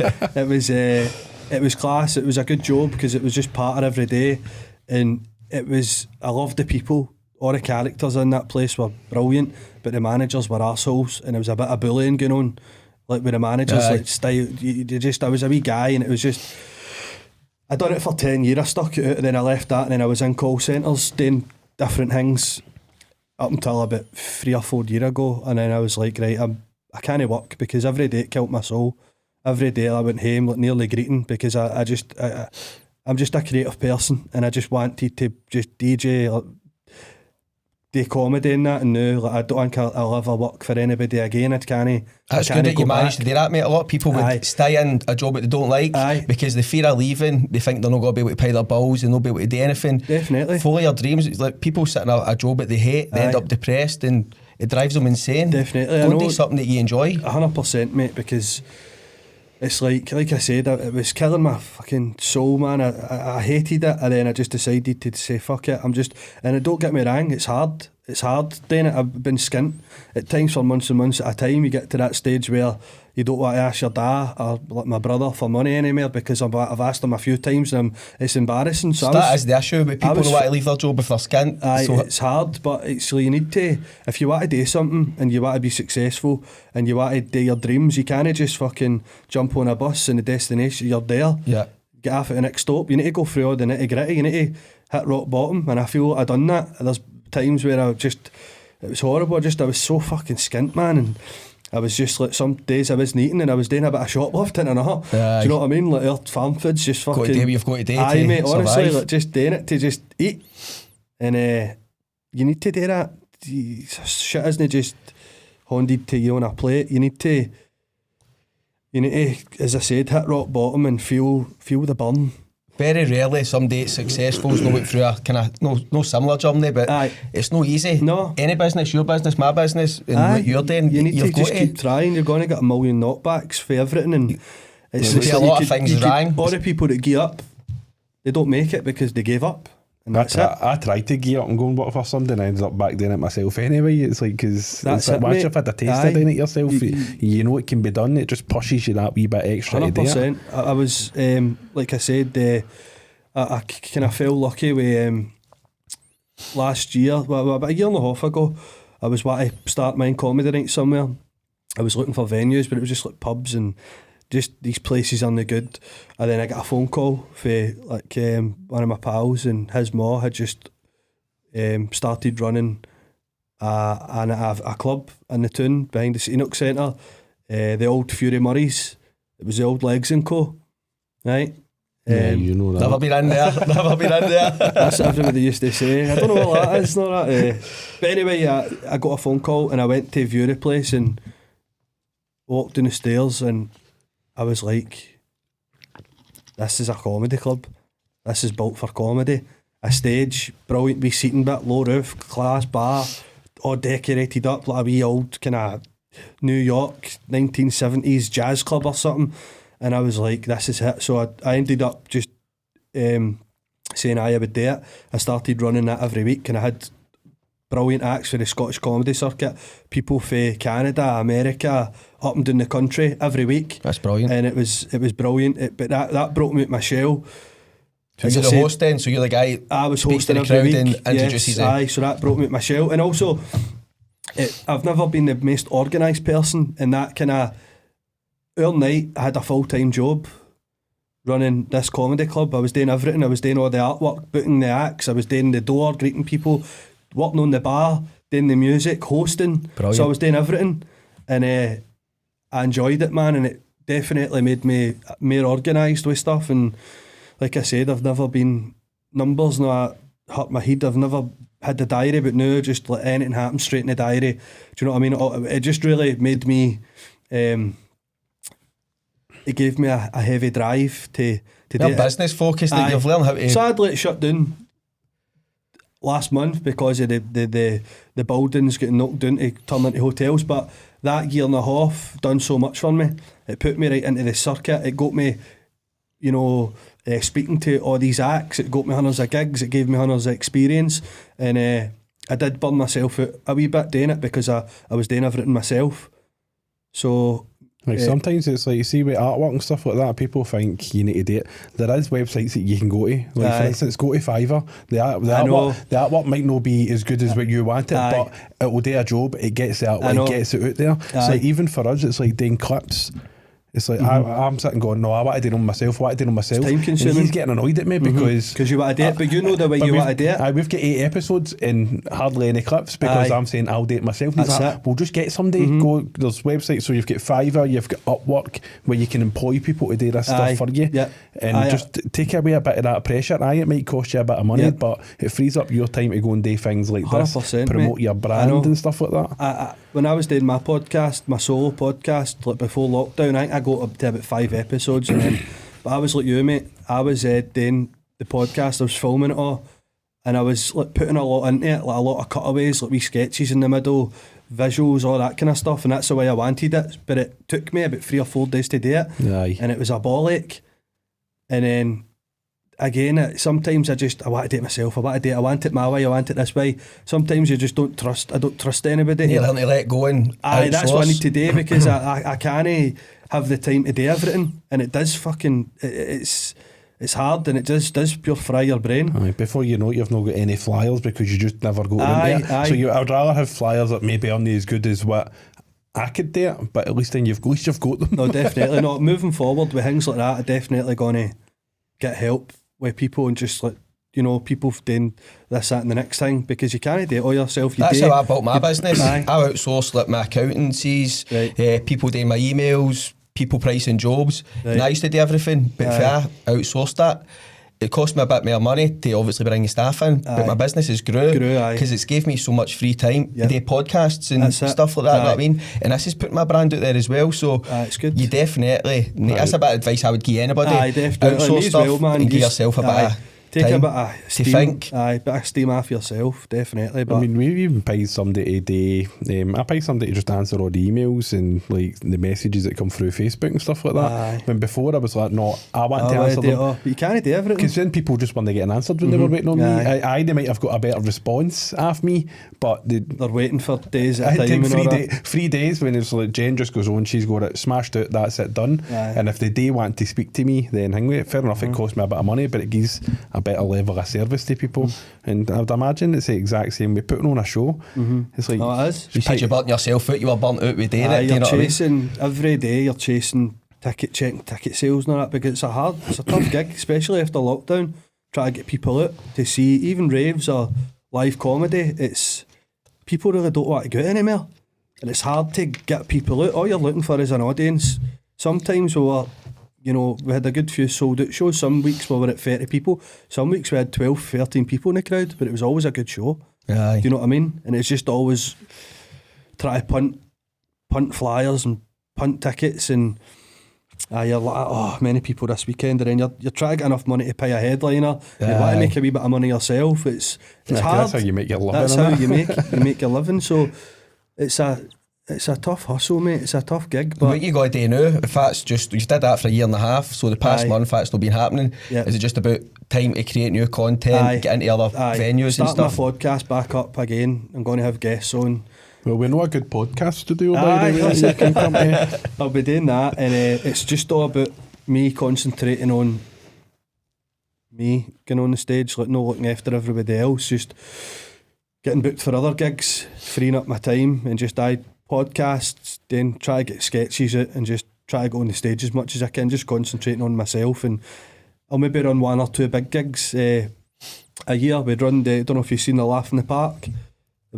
It was class. It was a good job because it was just part of every day, and I loved the people. All the characters in that place were brilliant, but the managers were arseholes, and there was a bit of bullying going on, like with the managers, like style. I was a wee guy, and it was just. I done it for 10 years. I stuck it out, and then I left that, and then I was in call centres doing different things up until about 3 or 4 years ago, and then I was like, right, I can't work because every day it killed my soul. Every day I went home like nearly greeting because I'm just a creative person, and I just wanted to just DJ, like, do comedy and that, and now like, I don't think I'll ever work for anybody again. That's good that you managed to do that, mate. A lot of people would stay in a job that they don't like because they fear of leaving. They think they're not going to be able to pay their bills and not be able to do anything. Definitely. Follow your dreams. It's like people sitting in a job that they hate, they end up depressed, and it drives them insane. Definitely. Don't do something that you enjoy. 100%, mate, because it's like I said, it was killing my fucking soul, man. I hated it, and then I just decided to say fuck it. And don't get me wrong, it's hard. It's hard doing it. I've been skint at times for months and months at a time. You get to that stage where you don't want to ask your dad or like my brother for money anymore because I've asked them a few times and it's embarrassing. So that is the issue, but people don't want to leave their job if they're skint. So it's hard, but you need to, if you want to do something and you want to be successful and you want to do your dreams, you can't just fucking jump on a bus and the destination, you're there. Yeah. Get off at the next stop. You need to go through all the nitty gritty. You need to hit rock bottom, and I feel like I've done that. There's times where it was horrible. I was so fucking skint, man, and I was just like, some days I wasn't eating and I was doing a bit of shoplifting and all. Do you know what I mean? Like our farm food's just fucking. You've got to do aye, mate, honestly, survive. like just doing it to just eat, and you need to do that. Shit isn't just handed to you on a plate. You need to, as I said, hit rock bottom and feel the burn. Very rarely somebody that's successful is went through a kind of no similar journey, but it's no easy. No. Any business, your business, my business, and what you're doing, you need to just keep trying. You're going to get a million knockbacks for everything, and it's a lot of things wrong. All the people that gear up, they don't make it because they gave up. And I tried to gear up and go and work for somebody, and I ended up back doing it myself anyway. It's like, because once you've had a taste of doing it yourself, you know it can be done. It just pushes you that wee bit extra 100%. to do it. I was, like I said, I kind of felt lucky with last year, about a year and a half ago, I was wanting to start my own comedy night somewhere. I was looking for venues, but it was just like pubs and just these places aren't good. And then I got a phone call for like one of my pals, and his ma had just started running a club in the town behind the Enoch Centre, the old Fury Murray's. It was the old Legs and Co. Right? Yeah, you know that. Never been in there. Never been in there. That's what everybody used to say. I don't know what that is. Not that. But anyway, I got a phone call and I went to view the place and walked down the stairs and I was like, this is a comedy club. This is built for comedy. A stage, brilliant wee seating bit, low roof, class bar, all decorated up like a wee old kind of New York 1970s jazz club or something. And I was like, this is it. So I ended up just saying I would do it. I started running that every week and I had brilliant acts for the Scottish comedy circuit. People from Canada, America, up and down the country every week. That's brilliant. And it was brilliant. But that broke me out my shell. So you're the host then? So you're the guy I was speaks to hosting the every crowd week. and introduces yes, aye, so that broke me out my shell. And also, I've never been the most organised person, and that kind of, all night I had a full-time job running this comedy club. I was doing everything. I was doing all the artwork, booking the acts, I was doing the door, greeting people, working on the bar, doing the music, hosting. Brilliant. So I was doing everything, and I enjoyed it, man, and it definitely made me more organised with stuff. And like I said, I've never been numbers, no, I hurt my head. I've never had the diary, but now just let anything happen straight in the diary. Do you know what I mean? It just really made me, it gave me a heavy drive to do it. Business focused, that you've learned how to... Sadly, it shut down last month because of the buildings getting knocked down to turn into hotels, but that year and a half done so much for me. It put me right into the circuit. It got me, you know, speaking to all these acts. It got me hundreds of gigs. It gave me hundreds of experience, and I did burn myself out a wee bit doing it because I was doing everything myself. So like sometimes it's like, you see with artwork and stuff like that, people think you need to do it. There is websites that you can go to, like for instance, go to Fiverr. The artwork might not be as good as what you want it, but it will do a job. It gets it out, gets it out there. So like, even for us, it's like doing clips. It's like I'm sitting going, no, I want to do them myself. It's time consuming. And he's getting annoyed at me because you want to do it, but you know the way you want to do it. We've got 8 episodes and hardly any clips because I'm saying I'll do it myself. And he's like, we'll just get somebody. Go. There's websites, so you've got Fiverr, you've got Upwork, where you can employ people to do this stuff for you, and just take away a bit of that pressure. It might cost you a bit of money, but it frees up your time to go and do things like this, promote your brand and stuff like that. When I was doing my podcast, my solo podcast, like before lockdown, I think I got up to about 5 episodes, and then, but I was like you, mate. I was doing the podcast, I was filming it all, and I was like putting a lot into it, like a lot of cutaways, like wee sketches in the middle, visuals, all that kind of stuff, and that's the way I wanted it. But it took me about 3 or 4 days to do it, and it was a ball ache. And then again, sometimes I want to do it myself. I want it my way. I want it this way. Sometimes you just don't trust. I don't trust anybody. You learn to let go and outsource. That's what I need to do because I can't have the time to do everything, and it does fucking. It's hard, and it does pure fry your brain. Before you know it, you've not got any flyers because you just never go into it. So I'd rather have flyers that maybe aren't as good as what I could do it, but at least you've got them. No, definitely not. Moving forward with things like that, I'm definitely going to get help with people and just like, you know, people doing this, that and the next thing, because you can't do it all yourself. That's how I built my business. I outsourced like my accountancies, people doing my emails, people pricing jobs, and I used to do everything, but if I outsourced that, it cost me a bit more money to obviously bring staff in, but my business has grew because it's gave me so much free time to do podcasts and stuff like that, you know what I mean? And this has put my brand out there as well, so it's good. You definitely that's a bit of advice I would give anybody. Definitely. Outsource stuff and give yourself a bit of take time a bit of steam, to think. Bit of steam off yourself, definitely. But I mean, we've even paid somebody to do. I paid somebody to just answer all the emails and like the messages that come through Facebook and stuff like that. When before I was like, no, I want to answer them. But you can't do everything. Because then people just weren't getting answered when they were waiting on me. They might have got a better response off me, but they're waiting for days at a time. Take 3 days when it's like Jen just goes on, she's got it smashed out, that's it, done. And if they do want to speak to me, then fair enough, it costs me a bit of money, but it gives a better level of service to people. And I'd imagine it's the exact same with putting on a show. It's like, it is. You said you burnt yourself out, you were burnt out with doing it. You're chasing every day, you're chasing checking ticket sales and all that, because it's a tough gig, especially after lockdown, trying to get people out to see even raves or live comedy. It's people really don't want to go out anymore, and it's hard to get people out. All you're looking for is an audience. Sometimes we had a good few sold out shows. Some weeks we were at 30 people, some weeks we had 12, 13 people in the crowd, but it was always a good show. Do you know what I mean? And it's just always try to punt flyers and punt tickets, and you're like, many people this weekend, and then you're trying to get enough money to pay a headliner. You want to make a wee bit of money yourself. It's hard. That's how you make your living. That's how you make your living. So it's It's a tough hustle, mate. It's a tough gig. But what you got to do now, if that's just, you've did that for a year and a half, so the past month that's not been happening, is it just about time to create new content, get into other venues Start and stuff? my podcast back up again. I'm going to have guests on. Well, we know a good podcast studio, by the way. You can come here. I'll be doing that, and it's just all about me concentrating on me getting on the stage, like not looking after everybody else, just getting booked for other gigs, freeing up my time, and just podcasts, then try to get sketches out and just try to go on the stage as much as I can, just concentrating on myself. And I'll maybe run 1 or 2 big gigs a year. We'd run I don't know if you've seen the Laugh in the Park.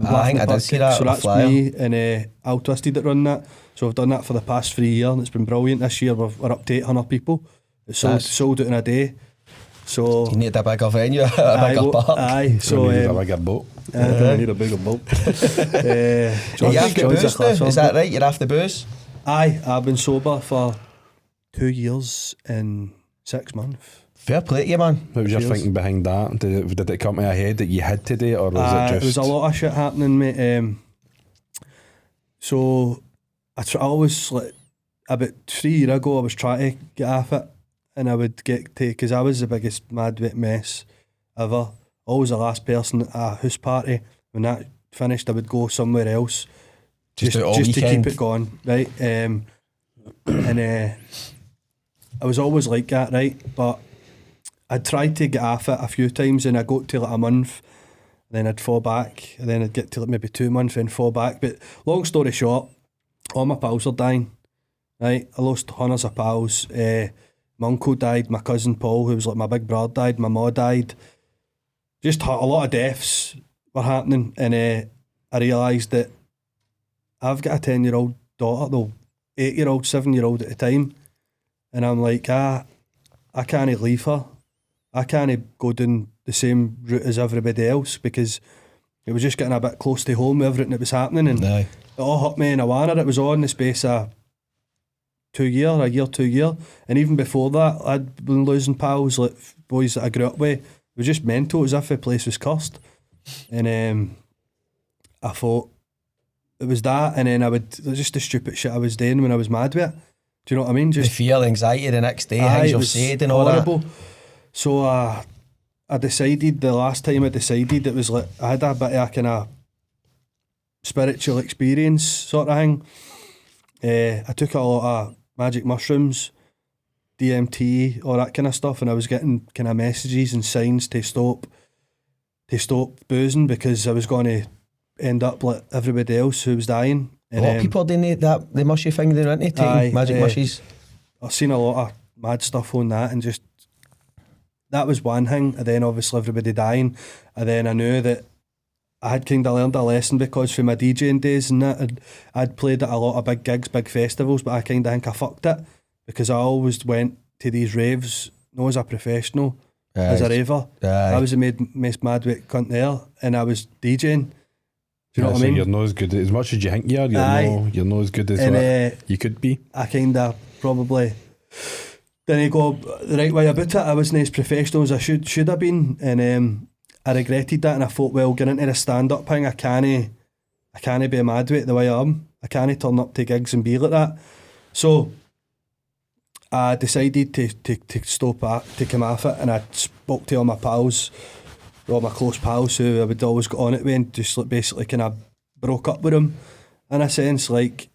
I think I did see that. So that's me and Al Twisted that run that. So I've done that for the past 3 years and it's been brilliant. This year we're up to 800 people. It's sold out in a day. So you need a bigger venue, a bigger park. Aye, so you need a bigger boat. I need a bigger boat. You after booze now? Is that right? You're after booze? Aye, I've been sober for 2 years and 6 months. Fair play to you, man. What was your thinking behind that? Did it come to your head that you had to do it, or was it just... There was a lot of shit happening, mate. So I always, like, about 3 years ago, I was trying to get off it, and I would get to, because I was the biggest mad wet mess ever. Always the last person at a house party. When that finished, I would go somewhere else just to keep it going, right? And I was always like that, right? But I tried to get off it a few times, and I got to like a month, then I'd fall back, and then I'd get to like maybe 2 months and fall back. But long story short, all my pals are dying, right? I lost hundreds of pals. My uncle died, my cousin Paul, who was like my big brother, died, my ma died. Just a lot of deaths were happening, and I realised that I've got a 10-year-old daughter, though 8-year-old, 7-year-old at the time, and I'm like, I can't leave her. I can't go down the same route as everybody else, because it was just getting a bit close to home with everything that was happening, and it all hit me in a wanna. It was all in the space of 2 years, and even before that I'd been losing pals, like boys that I grew up with. It was just mental, as if the place was cursed. And I thought it was that, and then it was just the stupid shit I was doing when I was mad with it. Do you know what I mean? Just the fear, anxiety the next day, things you've said and all horrible. That. So I decided, the last time I decided, it was like I had a bit of a kind of spiritual experience sort of thing. I took a lot of magic mushrooms, DMT, all that kind of stuff, and I was getting kind of messages and signs to stop boozing, because I was going to end up like everybody else who was dying. And, a lot of people are doing that, the mushy thing they're into, taking magic mushies. I've seen a lot of mad stuff on that, and just that was one thing. And then obviously everybody dying, and then I knew that I had kind of learned a lesson, because for my DJing days and that, I'd played at a lot of big gigs, big festivals, but I kind of think I fucked it, because I always went to these raves, not as a professional, as a raver. I was the most madweight cunt there, and I was DJing. Do you know what I mean? You're not as good as much as you think you are. You're not as good as what you could be. I kind of probably didn't go the right way about it. I wasn't as professional as I should have been, and I regretted that, and I thought, well, getting into the stand-up thing, I can't be a madweight the way I am. I can't turn up to gigs and be like that. So I decided to stop that, to come off it, and I spoke to all my pals, all my close pals who I would always go on it with, and just like basically kind of broke up with them, in a sense, like.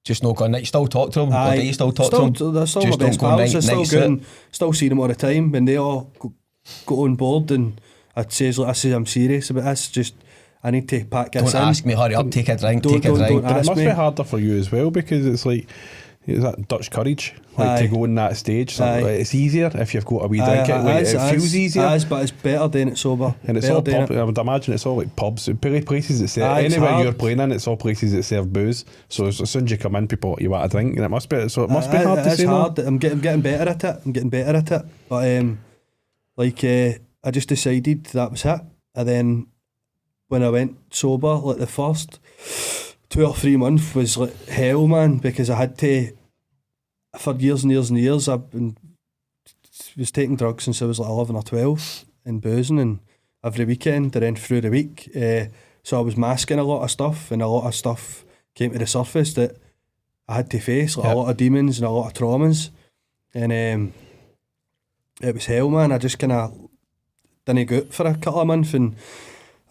Just not going night, still talk to them, or do you still talk to them? They're still just my best pals, I still see them all the time, and they all go on board, and I'd say, like, I'm serious about this, just I need to pack this in. Don't ask me, hurry up, take a drink, But it must be harder for you as well, because it's like, it's that Dutch courage, like to go on that stage. Like, it's easier if you've got a wee drink. It feels easier. But it's better doing it sober. And it's all pub, I would imagine it's all like pubs, places that serve, anywhere you're playing in, it's all places that serve booze. So as soon as you come in, people, you want a drink, and it must be hard to say. It's hard. I'm getting better at it. But I just decided that was it. And then when I went sober, like the first 2 or 3 months was like hell, man, because I had to, for years and years and years, was taking drugs since I was like 11 or 12, and boozing, and every weekend and then through the week. So I was masking a lot of stuff, and a lot of stuff came to the surface that I had to face, like a lot of demons and a lot of traumas, and it was hell, man. I just kind of didn't go out for a couple of months, and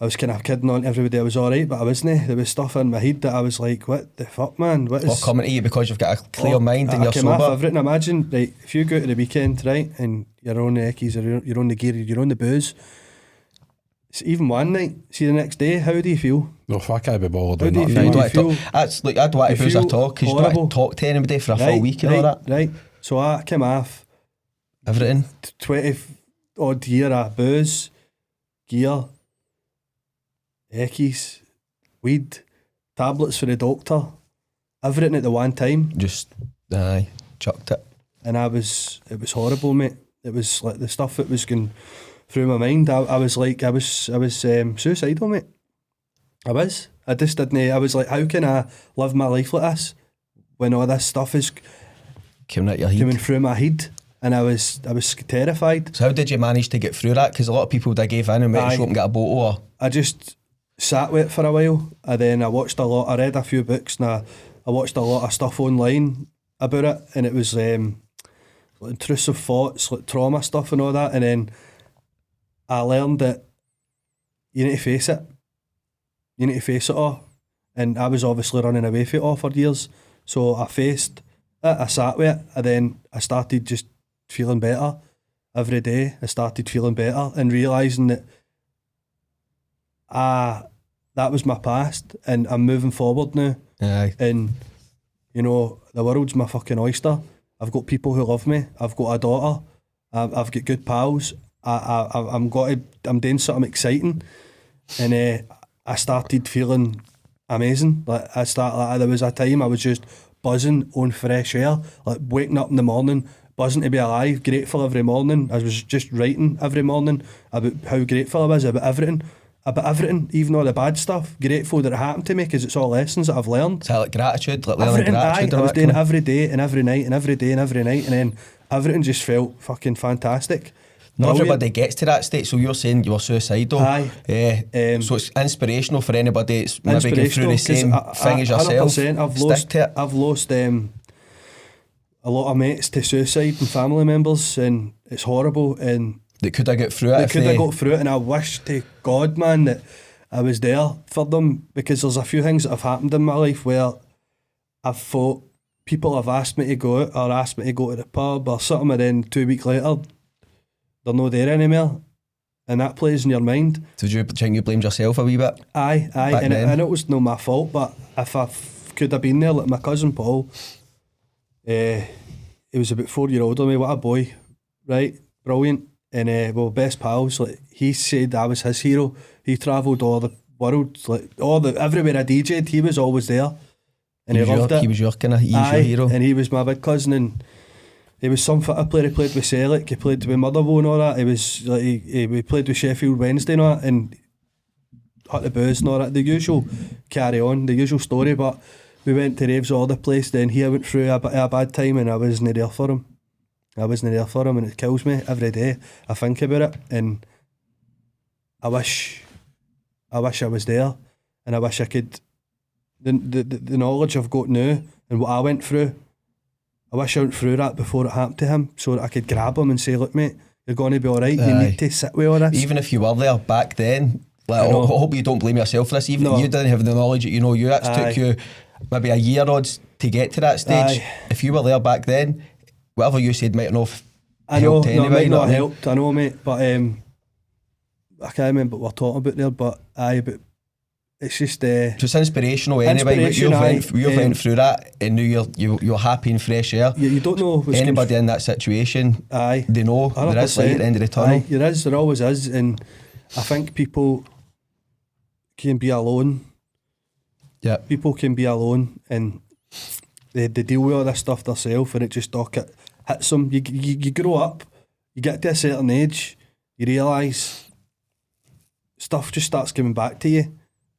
I was kind of kidding on everybody I was alright, but I wasn't. There was stuff in my head that I was like, what the fuck, man? What is... coming to you because you've got a clear mind and you're sober? I've written, imagine, right, if you go out to the weekend, right, and you're on the eckies, or you're on the gear, you're on the booze, it's even one night, see the next day, how do you feel? No, fuck, I'd be bothered. How do you feel? That's like, I'd want to booze a talk, because you don't want to talk to anybody for a full week and all that. Right, so I came off everything. 20 odd year of booze, gear, eckies, weed, tablets for the doctor, everything at the one time. Just, chucked it. And it was horrible, mate. It was like the stuff that was going through my mind. I was suicidal, mate. I just didn't. I was like, how can I live my life like this when all this stuff is coming through my head? And I was terrified. So how did you manage to get through that? Because a lot of people that gave in and went to shop and get a bottle. Or I just sat with it for a while, and then I read a few books, and I watched a lot of stuff online about it, and it was like intrusive thoughts, like trauma stuff and all that, and then I learned that you need to face it. You need to face it all. And I was obviously running away from it all for years. So I faced it, I sat with it, and then I started just feeling better every day. I started feeling better and realising that that was my past, and I'm moving forward now. Aye. And, you know, the world's my fucking oyster. I've got people who love me. I've got a daughter. I've got good pals. I'm doing something exciting, and I started feeling amazing. Like there was a time I was just buzzing on fresh air, like waking up in the morning, buzzing to be alive, grateful every morning. I was just writing every morning about how grateful I was about everything, even all the bad stuff. Grateful that it happened to me, because it's all lessons that I've learned. It's like gratitude, like learning gratitude. I was doing it every day and every night and every day and every night, and then everything just felt fucking fantastic. Not everybody gets to that state, so you're saying you were suicidal. Aye. So it's inspirational for anybody that's maybe going through the same thing as yourself. 100%. I've lost a lot of mates to suicide and family members, and it's horrible. And they could have got through it. They could have got through it, and I wish to God, man, that I was there for them, because there's a few things that have happened in my life where I've thought people have asked me to go out or asked me to go to the pub or something, and then 2 weeks later they're not there anymore, and that plays in your mind. So do you think you blamed yourself a wee bit? Aye, and it was no my fault, but if I could have been there, like my cousin Paul, he was about 4 years older than me. What a boy, right? Brilliant. And we were best pals. Like, he said I was his hero. He travelled all the world, like everywhere I DJ'd, he was always there, and he loved it. He was your kind of your hero, and he was my big cousin, and he was some football player. He played with Celtic, he played with Motherwell and all that. He was like he played with Sheffield Wednesday and all that, and hit the booze and all that. The usual carry on, the usual story. But we went to raves all the place. Then he went through a bad time, and I wasn't there for him. And it kills me every day. I think about it, and I wish I was there, and I wish I could. The knowledge I've got now and what I went through, I wish I went through that before it happened to him, so that I could grab him and say, look mate, you're going to be alright, you need to sit with all this. Even if you were there back then, like, I hope you don't blame yourself for this, even if you didn't have the knowledge that you know, it took you maybe a year odds to get to that stage. If you were there back then, whatever you said might not have helped anyway. It might not have helped, I know mate, but I can't remember what we're talking about there, but but it's just it's inspirational anyway. But you went through that, and now you're happy and fresh air. You don't know anybody in that situation. They know 100%. There is light at the end of the tunnel. There always is, and I think people can be alone. Yeah, people can be alone, and they deal with all this stuff themselves, and it just hits them. You grow up, you get to a certain age, you realise stuff just starts coming back to you.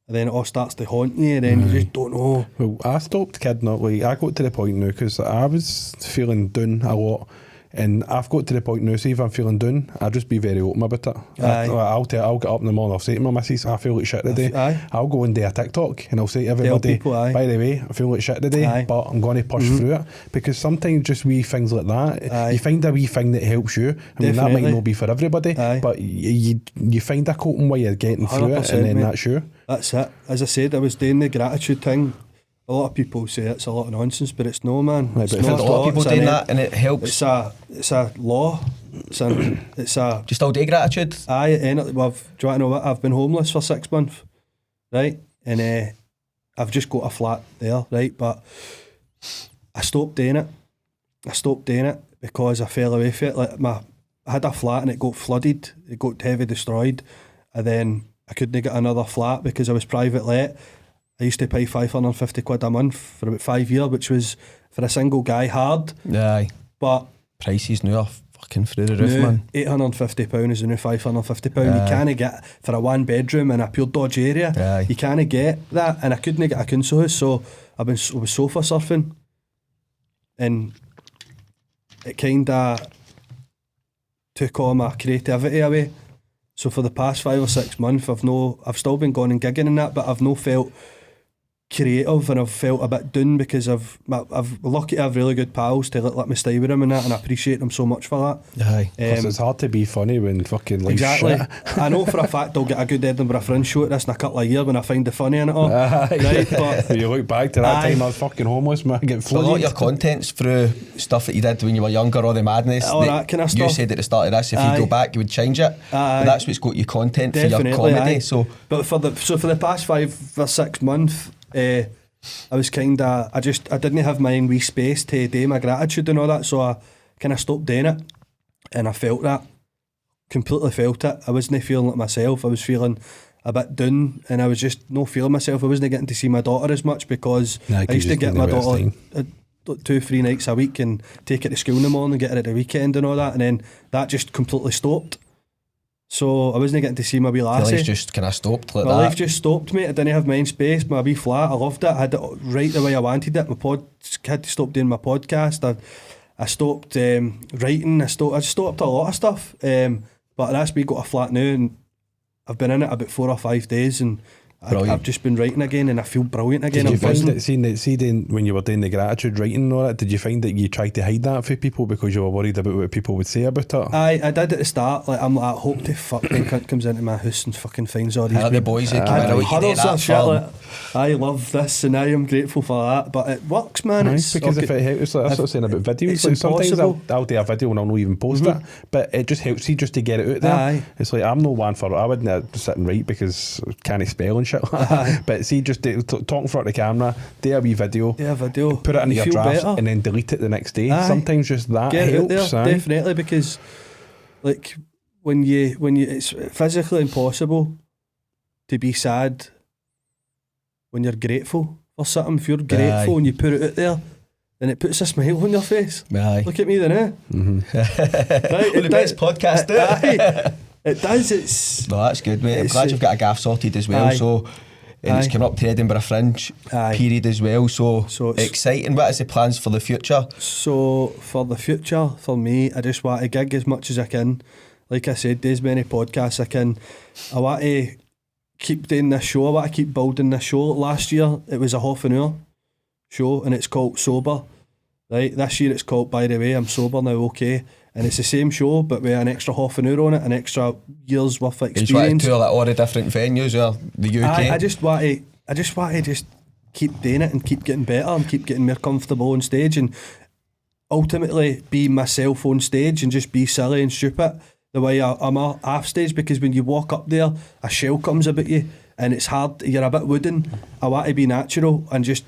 And then it all starts to haunt you, and then you just don't know. Well, I stopped kidding up. Like, I got to the point now, because I was feeling down a lot, And I've got to the point now, see if I'm feeling down, I'll just be very open about it. I'll get up in the morning, I'll say to my missus, I feel like shit today. I'll go and do a TikTok and I'll say to everybody, people, by the way, I feel like shit today, but I'm going to push through it. Because sometimes just wee things like that, you find a wee thing that helps you. I mean, that might not be for everybody, but you find a coping way you're getting through it, and then that's you. That's it. As I said, I was doing the gratitude thing. A lot of people say it's a lot of nonsense, but it's no, man. Right, but a lot of people doing that, and it helps. It's a law. It's a just all day gratitude. Aye, do you want to know what? I've been homeless for 6 months, right? And I've just got a flat there, right? But I stopped doing it because I fell away from it. Like I had a flat and it got flooded, it got heavy destroyed, and then I couldn't get another flat because I was private let. I used to pay £550 a month for about 5 years, which was for a single guy hard. Aye. But prices now are fucking through the roof, man. £850 is the new £550. You can't get for a 1 bedroom in a pure dodgy area. Aye. You can't get that, and I couldn't get a council house, so I was sofa surfing, and it kind of took all my creativity away. So for the past 5 or 6 months, I've still been going and gigging and that, but I've no felt creative, and I've felt a bit down because I've lucky to have really good pals to let me stay with them and that, and I appreciate them so much for that. Aye, because it's hard to be funny when fucking life's exactly shit. I know for a fact I'll get a good Edinburgh Fringe show at this in a couple of years when I find the funny in it all. Right, but you look back to that time I was fucking homeless, man, get flooded. A lot of your content's through stuff that you did when you were younger, all the madness, all that kind of stuff. You said at the start of this, if you go back you would change it, but that's what's got you content for your comedy. So but for the past 5 or 6 months, I was I didn't have my own wee space to do my gratitude and all that, so I kind of stopped doing it, and I felt that, completely felt it. I wasn't feeling like myself. I was feeling a bit down, and I was just not feeling myself. I wasn't getting to see my daughter as much because I used to get my daughter 2-3 nights a week and take her to school in the morning, get her at the weekend and all that, and then that just completely stopped. So I wasn't getting to see my wee lassie. Your life just kind of stopped like my that. My life just stopped, mate. I didn't have my own space. My wee flat, I loved it. I had it right the way I wanted it. Had to stop doing my podcast. I stopped writing. I just stopped a lot of stuff. But that's me got a flat now, and I've been in it about 4 or 5 days, and I've just been writing again, and I feel brilliant again. Did you find that, when you were doing the gratitude writing and all that, did you find that you tried to hide that for people because you were worried about what people would say about it? I did at the start. Like, I'm like, I hope the fucking cunt comes into my house and fucking finds all these the boys that come out. I love this, and I am grateful for that, but it works, man. It's because if it helps, like, that's what I'm saying about videos. Like, sometimes I'll do a video and I'll not even post it, but it just helps you just to get it out there. It's like, I'm no one for it. I wouldn't sit and write because I can't spell and shit like that. But see, just talk in front of the camera, do a wee video, put it into your draft, and then delete it the next day. Sometimes just that helps. Definitely, because like when you it's physically impossible to be sad when you're grateful for something. If you're grateful and you put it out there, then it puts a smile on your face. Look at me then, eh? Right, the best podcast out. It does. No, that's good, mate. I'm glad you've got a gaff sorted as well. So, and it's coming up to Edinburgh Fringe period as well. So exciting. What is the plans for the future? So for the future, for me, I just want to gig as much as I can. Like I said, do as many podcasts I can. I want to keep doing this show. I want to keep building this show. Last year it was a half an hour show, and it's called Sober. Right, this year it's called By the Way, I'm Sober Now, okay. And it's the same show, but with an extra half an hour on it, an extra year's worth of experience. You want to tour like all the different venues or the UK? I just want to just keep doing it and keep getting better and keep getting more comfortable on stage, and ultimately be myself on stage and just be silly and stupid the way I'm off stage, because when you walk up there, a shell comes about you and it's hard, you're a bit wooden. I want to be natural and just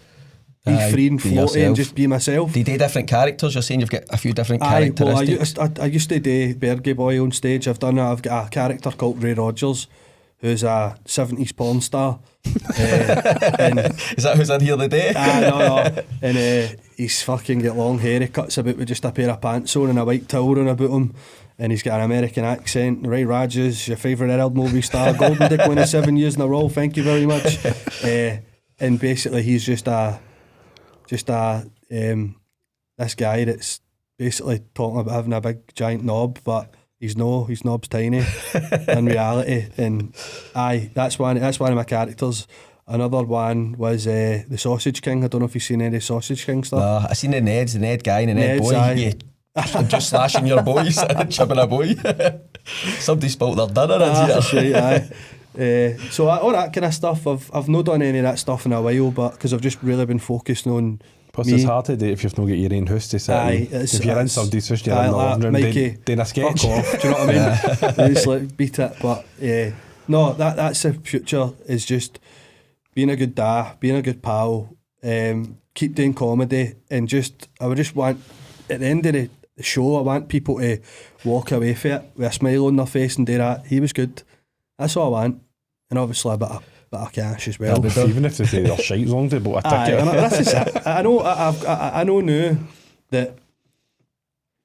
be free and floaty and just be myself. Do you do different characters? You're saying you've got a few different characteristics. Well, I used to do Berghaus Boy on stage. I've got a character called Ray Rogers, who's a 70s porn star. And is that who's in here today? No. And he's fucking got long hair. He cuts about with just a pair of pants on and a white towel on about him. And he's got an American accent. Ray Rogers, your favourite adult movie star, Golden Dick winner 7 years in a row. Thank you very much. And basically, he's just this guy that's basically talking about having a big giant knob, but his knob's tiny in reality. And that's one of my characters. Another one was the Sausage King. I don't know if you've seen any Sausage King stuff. No, I seen the Ned guy and the Ned boy. Yeah, just slashing your boys, chipping a boy. Somebody spilt their dinner in here. That's right, so all that kind of stuff. I've not done any of that stuff in a while, but because I've just really been focusing on. Plus, it's hard to do if you've not got your own house to sit in. If you're in somebody's house, you're in the living room, Mikey, doing a sketch. Fuck off, do you know what I mean? Just like beat it. But no, that's the future, is just being a good dad, being a good pal, keep doing comedy, and I would just want, at the end of the show, I want people to walk away from it with a smile on their face and do that. He was good. That's all I want. And obviously a bit of cash as well. Even if they say they're shite, as long as they bought a ticket. That's it. I know now that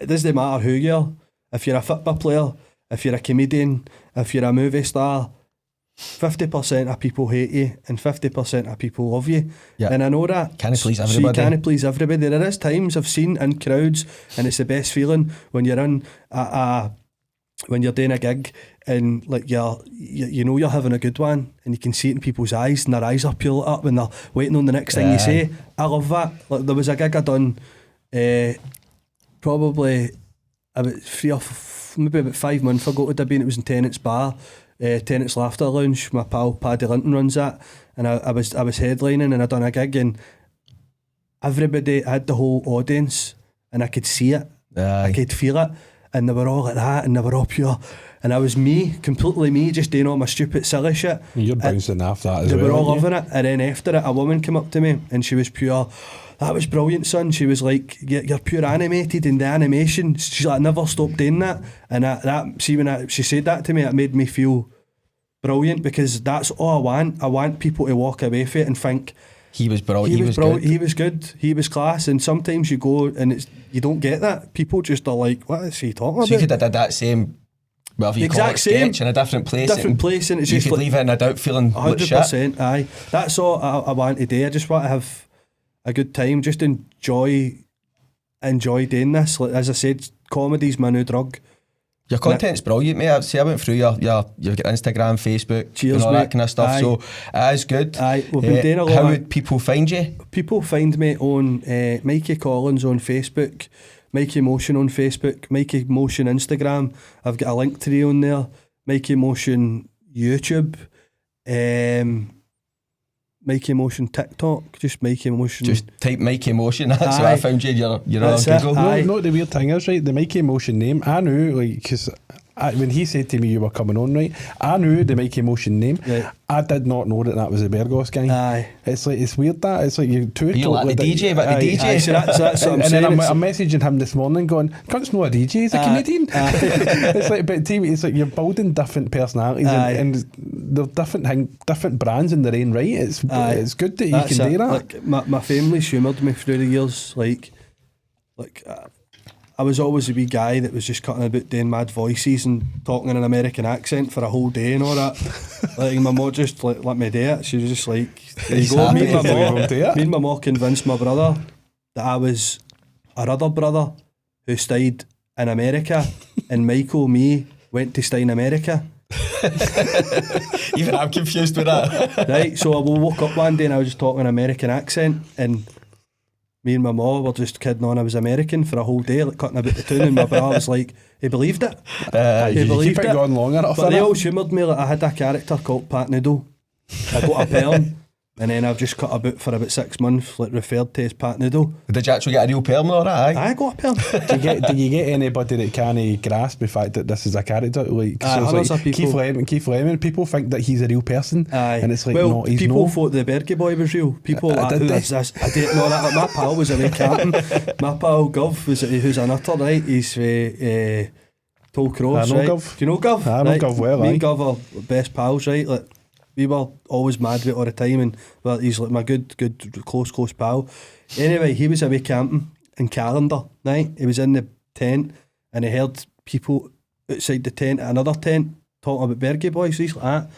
it doesn't matter who you are. If you're a football player, if you're a comedian, if you're a movie star, 50% of people hate you and 50% of people love you. Yep. And I know that. Can't please everybody. So you can't please everybody. There is times I've seen in crowds, and it's the best feeling when you're in when you're doing a gig and like you know you're having a good one, and you can see it in people's eyes, and their eyes are peeled up when they're waiting on the next thing you say. I love that. Like, there was a gig I done probably about maybe about 5 months ago. It would have been. It was in Tennant's Bar. Tennant's Laughter Lounge. My pal Paddy Linton runs that, and I was headlining, and I done a gig, and everybody, I had the whole audience, and I could see it. I could feel it, and they were all like that, and they were all pure, and I was completely me, just doing all my stupid silly shit. You're bouncing off that as well. They were all loving it, and then after it, a woman came up to me, and she was pure. That was brilliant, son. She was like, you're pure animated in the animation. She's like, I never stopped doing that. And she said that to me, it made me feel brilliant, because that's all I want. I want people to walk away from it and think, he was brilliant. He was good. He was class. And sometimes you go and you don't get that. People just are like, what is he talking about? So you could have did that same, well, if you call it sketch in a different place. And it's you just could leave it in a doubt feeling 100%. Shit. Aye. That's all I want to do. I just want to have a good time, just enjoy doing this. Like, as I said, comedy's my new drug. Your content's brilliant, mate. I went through you've got Instagram, Facebook, cheers, and all mate. that kind of stuff. Aye. So it's good. Aye, we've been doing a lot. How would people find you? People find me on Mikey Collins on Facebook, Mikey Motion on Facebook, Mikey Motion Instagram. I've got a link tree on there. Mikey Motion YouTube. Mikey Motion TikTok, just Mikey Motion. Just type Mikey Motion. That's how I found you. You're on Google. No, the weird thing is, right, the Mikey Motion name, I knew, like, because when he said to me you were coming on, right, I knew the Mikey Motion name. Right. I did not know that was the Berghaus guy. Aye. It's like, it's weird that. It's like you're like the DJ, but the DJ. Aye, so that's what I'm saying. And then I'm messaging him this morning going, cunt's not a DJ, he's a comedian. It's like, but TV, it's like you're building different personalities and they're different brands in their own right. It's good that you can do that. Like, my family's humoured me through the years. Like I was always a wee guy that was just cutting about doing mad voices and talking in an American accent for a whole day and all that. Like, my mum just let me do it. She was just like, there you go. Me and my mum convinced my brother that I was our other brother who stayed in America, and Michael, me, went to stay in America. Even I'm confused with that. Right, so I woke up one day and I was just talking an American accent, and me and my mum were just kidding on I was American for a whole day, like cutting about the tune, and my brother was like, he believed it. He believed it. Going long enough, but they all humoured me. Like, I had a character called Pat Noodle. I got a perm, and then I've just cut about for about 6 months, like, referred to as Pat Noodle. Did you actually get a real perm or that? I got a perm. Do you get anybody that can't grasp the fact that this is a character? Like, so it's like Keith Lemon, people think that he's a real person. And it's like, no, he's people not. Thought the Berghaus Boy was real. People like, who is this? I didn't know that. Like, my pal was away camping. My pal Gov, who's a nutter, right? He's Tall Cross, right? Gov. Do you know Gov? I know Gov well. Me and Gov are best pals, right? Like, we were always mad with it all the time, and well, he's like my good close pal. Anyway, he was away camping in Calendar, right? He was in the tent, and he heard people outside the tent at another tent talking about Berghaus Boys. So he's like that,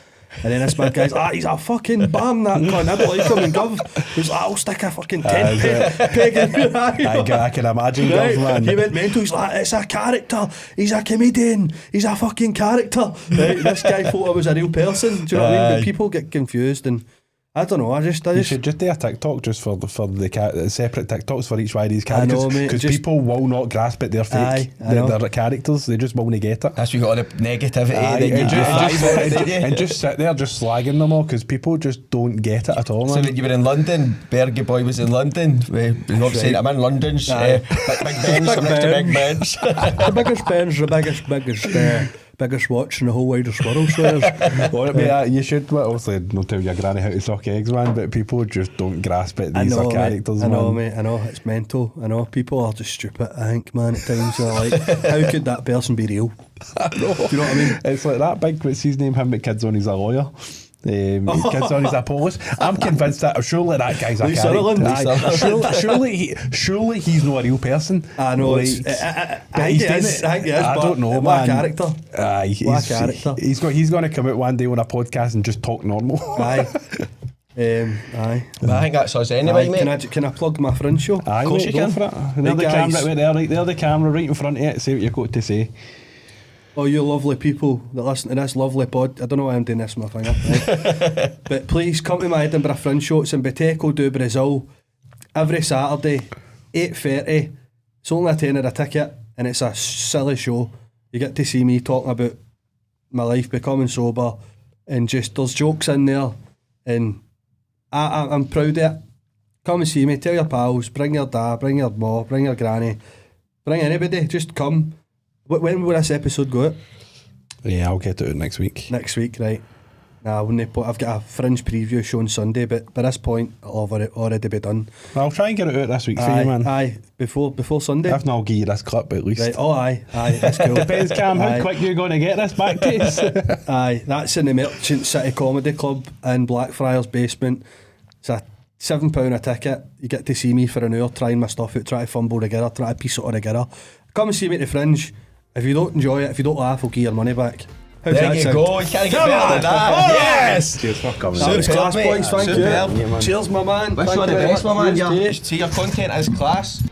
And then this mad guy's like, he's a fucking bam, that cunt. I don't like him. And Gov, he's like, I'll stick a fucking tent peg in your eye. I can imagine, right? Gov, man. He went mental. He's like, it's a character. He's a comedian. He's a fucking character. Right? This guy thought I was a real person. Do you know what I mean? But people get confused, and I don't know. You should just do a TikTok just for the separate TikToks for each one of these characters, because people will not grasp it. They're fake. They're characters. They just won't get it. That's where you got all the negativity. And just sit there just slagging them all, because people just don't get it at all. So when you were in London, Berghaus Boy was in London. We're saying I'm in London's big bench, I'm next to big bench. The biggest bench, the biggest watch in the whole widest world. So you should obviously not tell your granny how to suck eggs, man, but people just don't grasp it. These are characters, man. I know, mate. I know, it's mental. I know, people are just stupid, I think, man, at times. They're like, how could that person be real? I know. Do you know what I mean? It's like that big, what's his name, him, but kids on, he's a lawyer. Kids on, he's a police. I'm convinced that surely that guy's a character. Surely he's not a real person. I know. Like, I don't know, man. What a character. What a character. He's going to come out one day on a podcast and just talk normal. Aye. But I think that's us anyway, mate. Can I plug my Fringe show? Aye, of course you can. For it. There's the camera right there, right there, the camera right in front of you. Say what you've got to say. Oh, you lovely people that listen to this lovely pod. I don't know why I'm doing this with my finger. Right? But please come to my Edinburgh Fringe show. It's in Boteco do Brazil every Saturday, 8:30. It's only a tenner a ticket, and it's a silly show. You get to see me talking about my life, becoming sober, and just there's jokes in there, and I'm proud of it. Come and see me. Tell your pals. Bring your dad. Bring your ma. Bring your granny. Bring anybody. Just come. When will this episode go out? Yeah, I'll get it out next week. Next week, right. Nah, I've got a Fringe preview show on Sunday, but by this point, it'll already be done. I'll try and get it out this week for you, man. Aye, before Sunday. If not, I'll give you this clip at least. Right. Oh, aye, that's cool. Depends, Cam, how quick you're going to get this back to us. Aye, that's in the Merchant City Comedy Club in Blackfriars basement. It's a £7 a ticket. You get to see me for an hour, trying my stuff out, try to fumble together, try to piece it all together. Come and see me at the Fringe. If you don't enjoy it, if you don't laugh, I'll give your money back. How's there you go, you can't get better than that. Yes! Cheers for coming. That was class, boys, thank you. Yeah, cheers, my man. Wish you all the best, my man. See, your content is class.